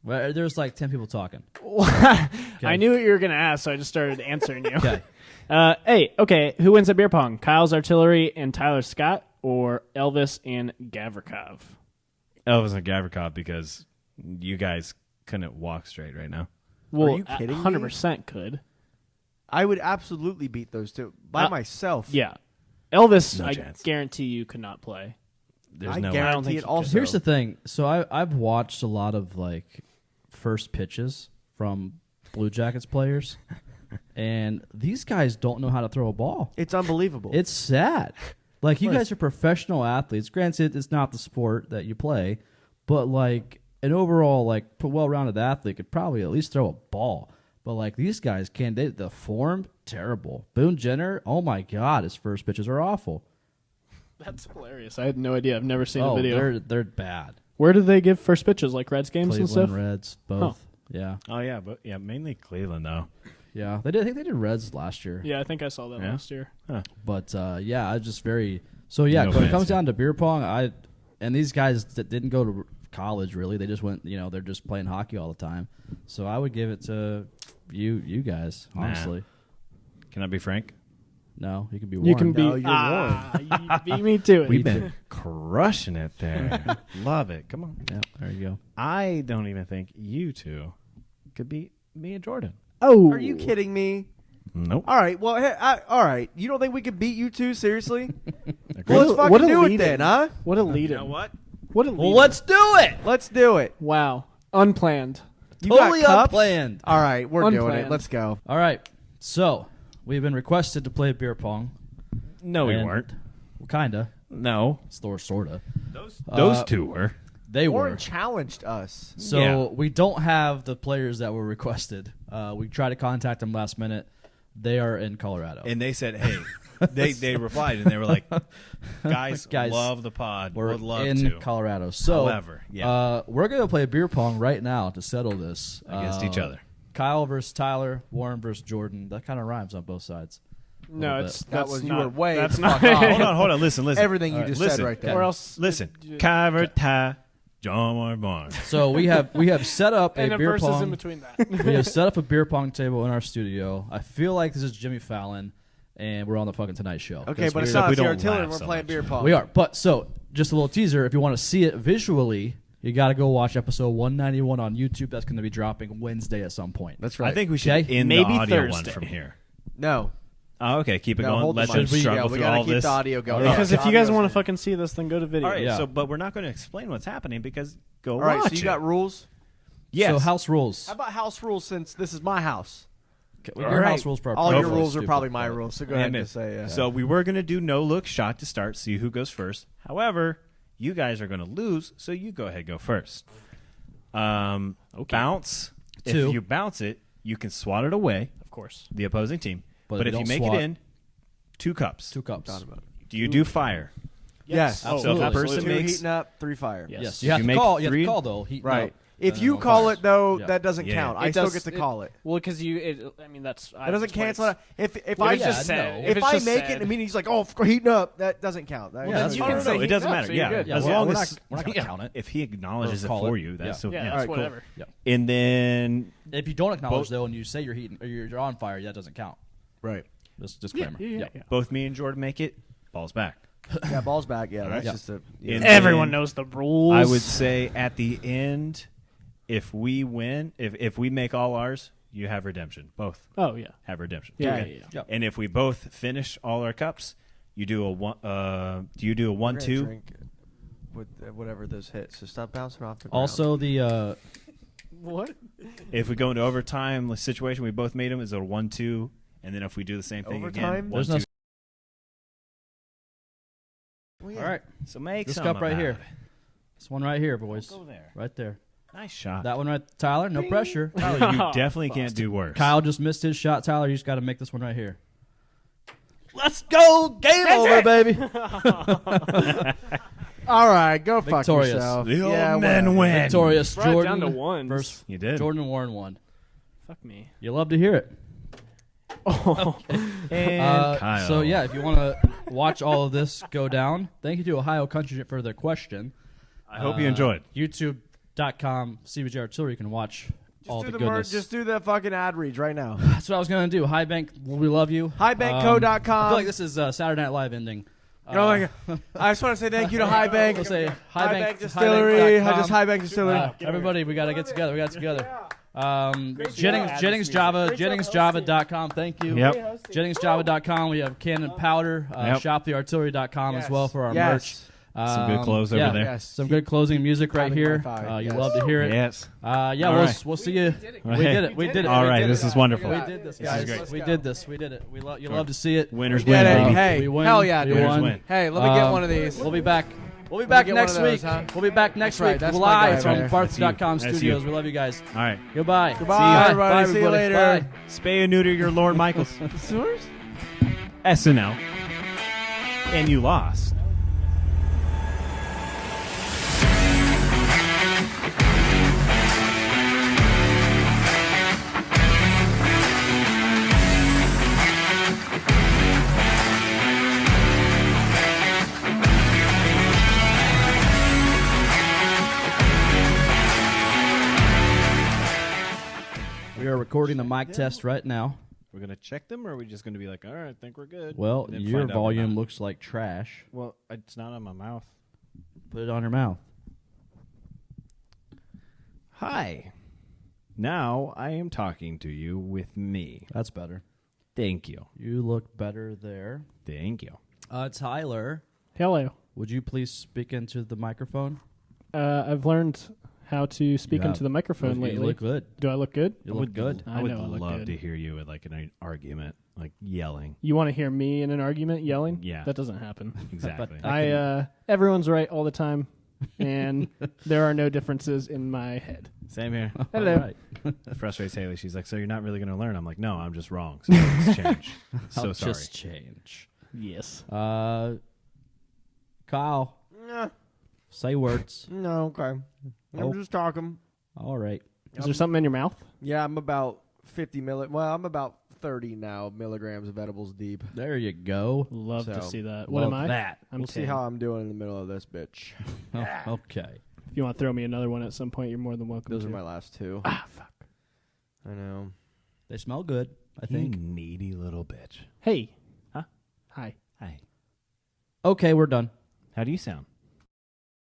Well, there's like 10 people talking. I knew what you were going to ask, so I just started answering you. Okay. Okay. Who wins at beer pong? Kyle's artillery and Tyler Scott, or Elvis and Gavrikov? Elvis and Gavrikov, because you guys couldn't walk straight right now. Well, you kidding me? 100% could. I would absolutely beat those two by myself. Yeah. Elvis, No I chance. guarantee you could not play. There's I no I don't guarantee think it he also. Here's the thing. So I've watched a lot of like first pitches from Blue Jackets players, and these guys don't know how to throw a ball. It's unbelievable. It's sad. Like, you guys are professional athletes. Granted, it's not the sport that you play, but like an overall like well-rounded athlete could probably at least throw a ball. But like these guys can't. The form terrible. Boone Jenner, oh my God, his first pitches are awful. That's hilarious. I had no idea. I've never seen a video. they're bad. Where did they give first pitches? Like Reds games and Cleveland stuff? Reds, both. Yeah, Oh yeah, but yeah, mainly Cleveland though. yeah. They did. I think they did Reds last year. Yeah, I think I saw that Yeah. last year. But yeah, I just very so yeah. No when it comes fancy. down to beer pong, and these guys that didn't go to college really. They just went. They're just playing hockey all the time. So I would give it to you guys. Nah. Honestly, Can I be frank? no, you can be. You warned. can be. No, you're you beat me to it. We've been crushing it there. Love it. Come on. Yeah, there you go. I don't even think you two could beat me and Jordan. Oh, Are you kidding me? Nope. All right. Well, hey, all right. You don't think we could beat you two? Seriously? Agreed. Well, let's What fucking a do it lead-in. then, huh? What a lead You know what? What a lead Well, let's do it. Let's do it. Wow. Unplanned. You got Totally cups? unplanned. All right, we're doing it. Unplanned. Let's go. All right. So we've been requested to play beer pong. No, we And- weren't. Well, kinda. No. Sorta. Those two were. They Warren were. challenged us. So Yeah. we don't have the players that were requested. We tried to contact them last minute. They are in Colorado. And they said, hey, they replied and they were like, guys, Guys, love the pod. we're Would love in to. Colorado. So, However, yeah. we're going to play beer pong right now to settle this. Against each other. Kyle versus Tyler, Warren versus Jordan. That kind of rhymes on both sides. No, little it's bit. that's was you not, were way That's the not. fuck off. Hold on. Listen. Everything you All right, just listen. said right there. Or else, Listen. Kyver, Ty, John Moore Barnes. So we have set up and a a beer verse is in pong. between that. We have set up a beer pong table in our studio. I feel like this is Jimmy Fallon, and we're on the fucking Tonight Show. Okay, but we it's don't- not we the don't artillery. laugh We're so playing much. beer pong. We are. But so, just a little teaser. If you want to see it visually, you got to go watch episode 191 on YouTube. That's going to be dropping Wednesday at some point. That's right. I think we should Okay. end Maybe the audio Thursday. one from here. no. Oh, okay, keep it No, going. hold the Let mic. them struggle we through gotta all keep this. the audio going. Because if you guys want to to fucking see this, then go to video. All right, Yeah. but we're not going to explain what's happening because go All right, watch so you it. got rules. Yes. So house rules. How about house rules since this is my house? Your All right. house rules All Go your for it, rules are stupid, probably my but- rules, so go ahead Amen. and say yeah. So we were going to do no look shot to start, see who goes first. However, you guys are going to lose, so you go ahead, go first. Bounce. Two. If you bounce it, you can swat it away, Of course. the opposing team. But But if if you you don't make swat- it in, 2 cups. 2 cups. Do you do fire? yes. Oh, So if a absolutely. person 2 makes heating up, 3 fire. Yes. Yes. If You have you to make call. You have three- to call though. Heat Right. up. If Then you on call fire. it though, Yeah. that doesn't Yeah. count. It I still does- get to it- call it. Well, because I mean, that's. That doesn't cancel it. If Well, I it's yeah, just said. no. if it's I just make said. it, I mean, he's like, oh, heating up. That doesn't count. That, Yeah, that's that's You fine. can no, say no, it doesn't heat up, matter. so you're Yeah, good. Yeah, as we're long not- as we're not gonna count it. if he acknowledges it Or call for it. you, Yeah. that's so Yeah, yeah. that's All right, cool. whatever. Yeah. And then If you don't acknowledge Both- though, and you say you're heating or you're on fire, that doesn't count. right. Just disclaimer. Yeah. both me and Jordan make it, balls back. Yeah, balls back. Yeah, that's Yeah. just a. And Everyone then knows the rules. I would say at the end, if we win, if we make all ours, you have redemption. Both Oh yeah. have redemption. Yeah. Okay. Yeah. Yep. And if we both finish all our cups, you do a one. Do you do a We're gonna 1-2? drink with whatever this hits. So stop bouncing off the ground. Also, the What? If we go into overtime situation, we both made them. Is it a 1-2? And then if we do the same thing Overtime? again, there's 1-2. no. Well, yeah. All right, So make this some cup right about here. it. This one right here, boys. Go there. Right there. Nice shot. That one right, Tyler. No pressure. Tyler, you definitely can't do worse. Kyle just missed his shot. Tyler, you just got to make this one right here. Let's go! Game over, baby. All right, go fuck Victorious. yourself. The old yeah, men whatever. win. Victorious Brought it Jordan down to one. versus You did. Jordan Warren won. Fuck me. You love to hear it. And Kyle. So yeah, if you want to watch all of this go down, thank you to Ohio Country for their question. I hope you enjoyed. YouTube.com CBJ Artillery. You can watch all Just the do the goodness. just do the fucking ad reads right now. That's what I was gonna do. High Bank, we love you. Highbankco.com. I feel like this is Saturday Night Live ending. Oh my God. I just want to say thank you to High Bank. We'll say High Bank Bank Distillery. Highbank.com. High Bank Distillery. Everybody, we gotta get together. We got together. job. JenningsJava.com. Thank you. Yep. JenningsJava.com. We have Cannon Powder. Yep. ShopTheArtillery.com as Yes. well for our Yes. merch. Some good clothes over yeah, there. Yes. Some good closing music right Having here. Wi-Fi. You Yes. love to hear it. Yes. Yeah, All right. we'll see you. We did it. We did it. All We right, did this it. is wonderful. We did this, This is guys. great. We did this. We did it. You love to see it. Winners We win, did it. baby. Hey, We win. hell yeah, We dude. won. win. Hey, let me get one of these. We'll be back. We'll be back get one next of those, week. huh? We'll be back next That's right. week That's my live guy from right there. Farts.com That's you. studios. We love you guys. All right. Goodbye. Goodbye, everybody. Bye, See you everybody. later. Bye. Spay and neuter your Lord Michaels. Sewers? SNL. And you lost. We are recording the mic test right now. We're going to check them, or are we just going to be like, all right, I think we're good? Well, And then your find out we're volume not? looks like trash. Well, it's not on my mouth. Put it on your mouth. Hi. Now I am talking to you with me. That's better. Thank you. You look better there. Thank you. Tyler, Hello. would you please speak into the microphone? I've learned how to speak Yeah. into the microphone You lately. look good. Do I look good? You look good. I would know I look love good. to hear you at like an argument, like yelling. You want to hear me in an argument yelling? Yeah. That doesn't happen. Exactly. Everyone's right all the time, and there are no differences in my head. Same here. Hello. All right. It frustrates Haley. She's like, so you're not really going to learn? I'm like, no, I'm just wrong. So let's change. So I'll sorry. just change. Yes. Kyle, Nah, say words. no, okay. Oh. I'm just talking. All right. Is there something in your mouth? Yeah, I'm about 50 Well, I'm about 30 now milligrams of edibles deep. There you go. Love to So, see that. What Love am I? that. I'm We'll see 10. how I'm doing in the middle of this bitch. Oh, okay. If you want to throw me another one at some point, you're more than welcome Those to. are my last two. Ah, fuck. I know. They smell good, I You think. needy little bitch. Hey. Huh? Hi. Hi. Okay, we're done. How do you sound?